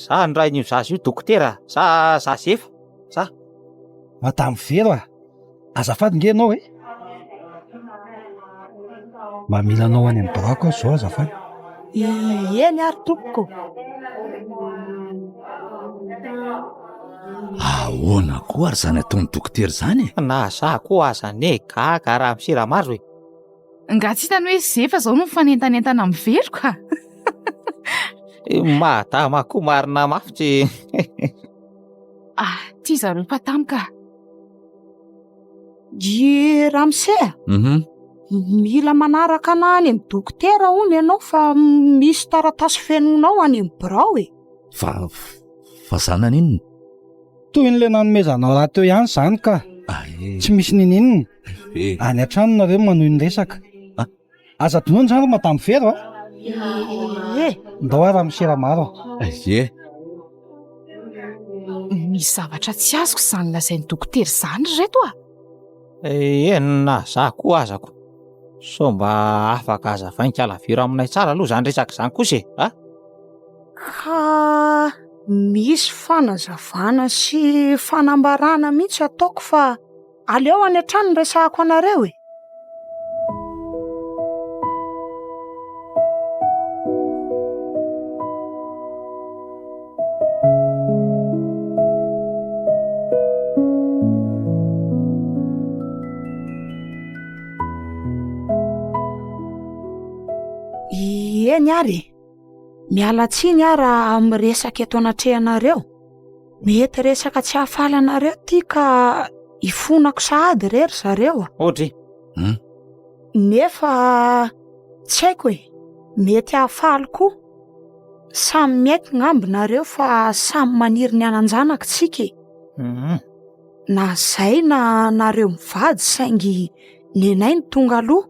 za ny ray n'io zaza io dokotera za zefa za madamy vero azafady nge anao mba mila anao any amin'ny brako azy zao azafady eny ary tompoko ahoana koa ary zany ataony dokotera zany na za koa azane gaga raha misiramazo nga tsy hitany hoe zefa zao no mifanentanentana amin'ny vero ka madama koa marina mafy tsy ty zareo mpatamika ramose mila manaraka ana any amin'ny dokotera hony ianao fa misy taratasy fenonao any amin'ny birao fa zana ninona toy n'le nanomezanao raha teo ihany zany ka tsy misy nininona any an-trano nareo manohy ny resaka aza donony zany madamy vero ndao raha misiramaro misy zavatra tsy azoko zany lazain'ny dokotera zany reto na za koa azako so mba afaka azavainkala vero aminay tsara aloha zany resaka zany kosa ka misy fanazavana sy fanambarana mihitsy ataoko fa aleo any an-trano resahako anareo eny ary mialatsiny raha miresaka eto anatrehanareo mety resaka tsy hahafaly anareo ty ka ifonako sahady rery zareo ohatry nefa tsy haiko mety hahafaly koa Samy miaiky ngambinareo fa samy maniry ny anan-janaka tsika. Na zay na nareo mivady saingy nenay ny tonga aloha.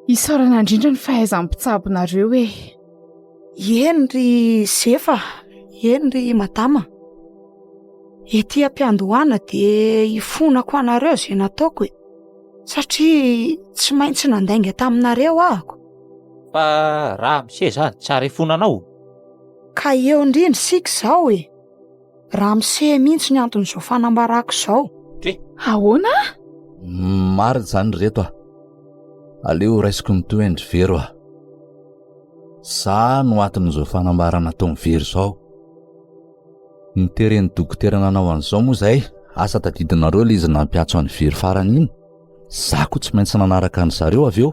Isaorana indrindra ny fahaizam-pitsabonareo e. Eny ry Zefa, eny ry madama. Ety am-piandohana dia ifonako anareo zay nataoko e. Satria tsy maintsy nandainga taminareo ahako. Fa raha mise zany tsara ifonanao. Ka eo indrindra sika zao e. Raha mise mihitsy ny anton'izao fanambarako zao. Ahoana? Marina zany reto a. Aleo raisiko ny toendry vero a. Sa no atin'izao fanambarana tao very zao. Niteren'ny dokotera nanao an'izao moa zay, asa tadidinareo ilay izy nampiatso an'ny very farany iny. Za koa tsy maintsy nanaraka ny zareo avy eo.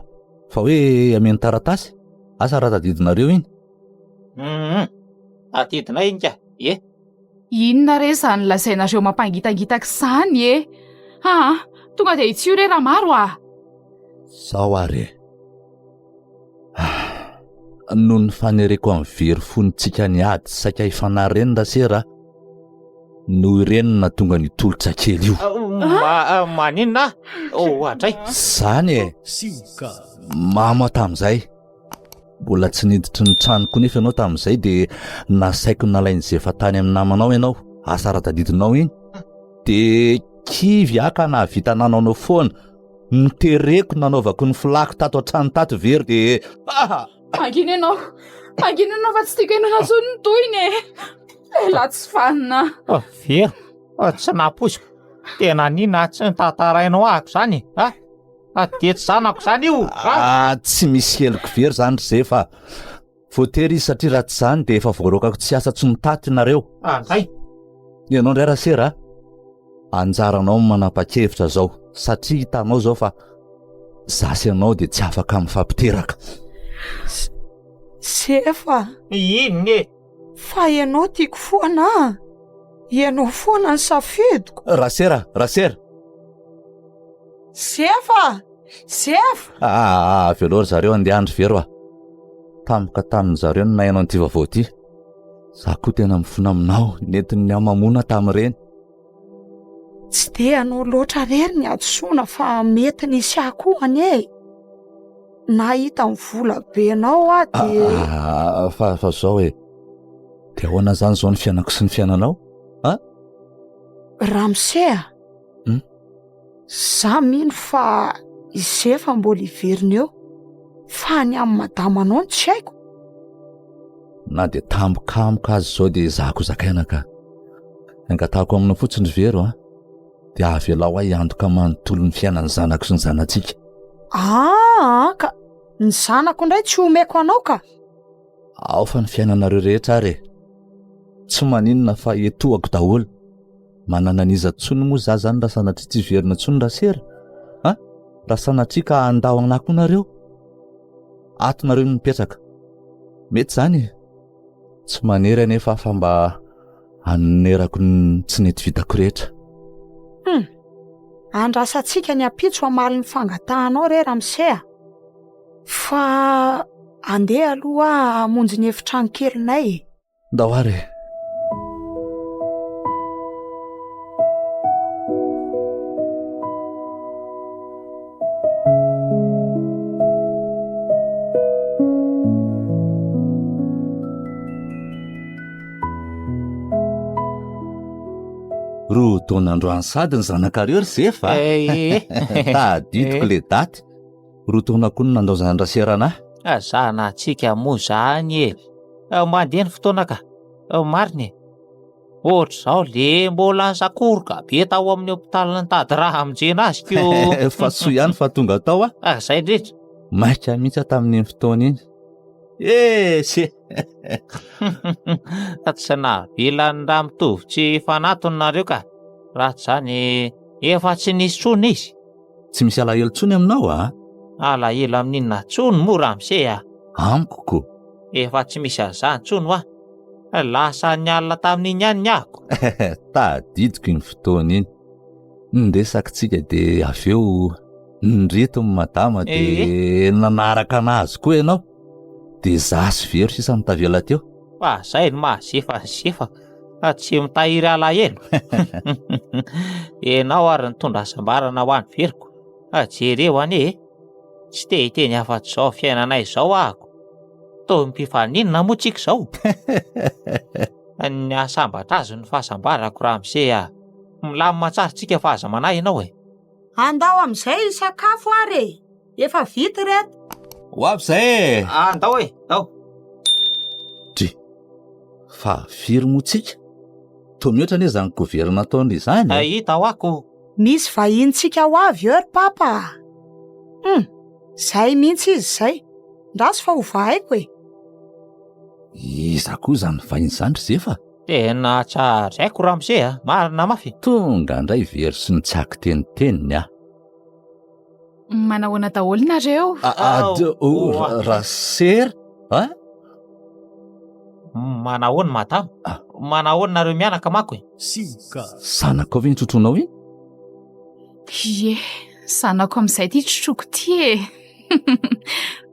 Fa hoe ameny taratasy, asa raha tadidinareo iny. Atidina iny ka, e? Inona re zany lazainareo mampangitangitaka zany e? Tonga dia itsio re raha maro a. Sao are. Noho ny fanereko amin'ny very fonitsika ny ady saika ifanareny rasera, no ireny na tonga ny tolotra kely io. Maninona? Atray. Zany e. Mama tamin'izay. Mbola tsy niditry ny tranoko nefa ianao tamin'izay dia nasaiko nalainy Zefa tany amin'ny namanao ianao, asa raha tadidinao iny. Dia kivy aka na vita nanao foana, nitereko nanaovako ny filako tato an-trano tato very dia Angina ianao fa tsy tiako ianao natsony ny toyiny e. Ela tsy fanina. Very, tsy naposiko. Tena nina tsy nitantarainao ahako zany. Dia tsy zanako zany io. Tsy misy heloko very zany Zefa. Voatery izy satria raha tsy zany dia efa voarokako tsy asa tsy mitaty nareo. Andray. Ianao ndray rasera, anjaranao manapa-kevitra zao satria hitanao zao fa zasy ianao dia tsy afaka mifampiteraka. Zefa. Iny e. Fa ianao tiako foana. Ianao foana ny safidiko. Rasera. Zefa. Avy aloha zareo andeha andro vero a. Tampoka tamin'ny zareo no nahainao an'ity vaovao ity. Za koa tena mifona aminao nentin'ny amamona tamin'ireny. Tsy dia anao loatra rery ny adosoana fa mety nisy akohany e. Nahita ny vola benao dia fa zao e. Dia ahoana zany zao ny fiainako sy ny fiainanao? Ramsea. Za mino fa Zefa mbola iveriny eo. Fa ny amin'ny madamanao ny tsy haiko. Na dia tampokamoka azy zao dia za koa zakaina ka. Angatahako amina fotsiny vero dia avelao ahy antoka manontolo ny fiainan'ny zanako sy ny zanatsika. Ka ny zanako indray tsy omeko anao ka. Ao fa ny fiainanareo rehetra are. Tsy maninona fa etoako daholo. Manana niza tsony moa za zany raha sanatria tsy verina tsony rasera. Raha sanatria ka andao anako nareo, atonareo mipetraka. Mety zany tsy manery anefa fa mba hanerako ny tsy nety vitako rehetra. Andrasantsika ny apitso amaly ny fangatahanao re Ramsea. Fa andeha aloha hamonjy ny efitrano kelinay. Ndao are. Ro taonandroany sady ny zanakareo ry Zefa. Tadidiko le daty. Ro taona koa no nandao zany raseranahy. Zanatsika moa zany e. Mandeha ny fotoana ka. Mariny. Ohatra zao le mbola sakoroka be tao amin'ny hopitaly nitady raha aminjena azy keo. Fa soa ihany fa tonga tao a. Zay indrindra. Maika mihitsy tamin'iny fotoana iny. Tsy nahavelany raha mitovy tsy fanatony nareo ka. Raha tsy zany efa tsy nisy tsony izy. Tsy misy alahelo tsony aminao a? Alahelo amin'inona tsony moa Ramsea? Amiko koa. Efa tsy misy an'izany tsony wa. Lasa ny alina tamin'iny ihany ny ahako. Tadidiko iny fotoana iny. Nresakitsika dia avy eo nirito ny madama dia nanaraka anazy koa ianao. Dia za sy very sisa nitavela teo. Fa zay no mahazefazefa fa tsy mitahiry alahelo. Ianao ary nitondra hasambarana ho an'ny veriko. Jereo anie, tsy te hiteny afa-tsy izao fiainanay izao ahako. Toy mpifaninona moa tsika izao. Ny asambatra azy ny fahasambarako Ramose. Milamina tsara tsika fa aza manahy ianao e. Andao amin'izay sakafo ary efa vita reto. Ho avy zay e. Andao e, andao. Fa firy moa tsika? Toa mihoatra anie izany governa nataony izany. Hita ho ako. Misy vahintsika ho avy eo ry papa. Zay mihitsy izy zay. Ndraso fa ho vahaiko e. Iza koa izany vahiny izany ry Zefa? Tena tsazaiko Ramose, marina mafy. Tonga indray very sy ny tsy akiteniteniny aho. Manahoana daholo nareo? Rasery? Manahoana madamo? Manahoana nareo mianaka mako e? Sanako avy nitotronao iny? Ie, sanako amin'izay ty trotroko ty e.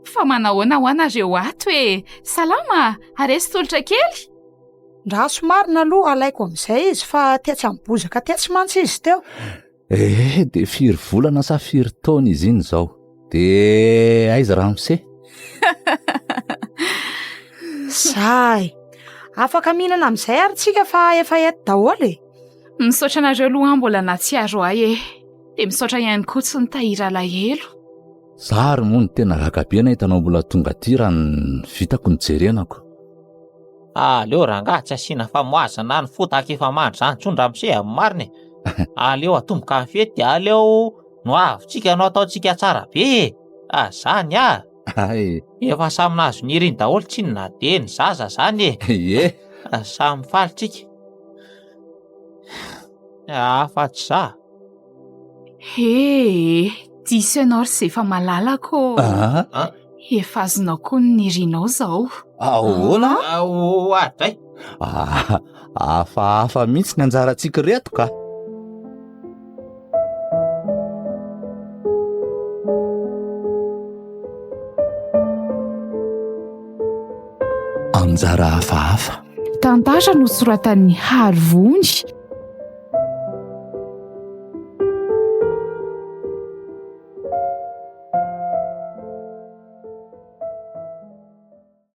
Fa manahoana ho anareo ato e? Salama, aresy tolotra kely? Ndraso marina aloha alaiko amin'izay izy fa tetsy amin'ny bozaka tetsy mantsy izy teo. De firy volana sa firy taona izy iny zao. De aiza Ramose? Zay, afaka mihinana amin'izay ary tsika fa efa eto daholo e. Misaotra anareo aloha mbola natsiaro ahy e. De misaotra ihany koa tsy nitahiry alahelo. Zary moa ny tena gagabe na hitanao mbola tonga ty raha ny vitako ny jerenako. Aleo rangahy tsy asiana famoazana ny fotaka efa mandry zany tsony Ramose amin'ny mariny. Aleo atomboka amin'ny fety, aleo no avitsika no ataontsika tsara be. Zany efa samy nahazo ny iriny daholo tsy ny nade ny zaza zany e. Ie. Samy falitsika. Afa-tsy za. Diso ianao ry Zefa malalako. Efa azonao koa ny irinao zao. Ahoana? Adray. Hafahafa mihitsy ny anjarantsika reto ka. Anjara hafahafa. Tantara nosoratan'ny Harivony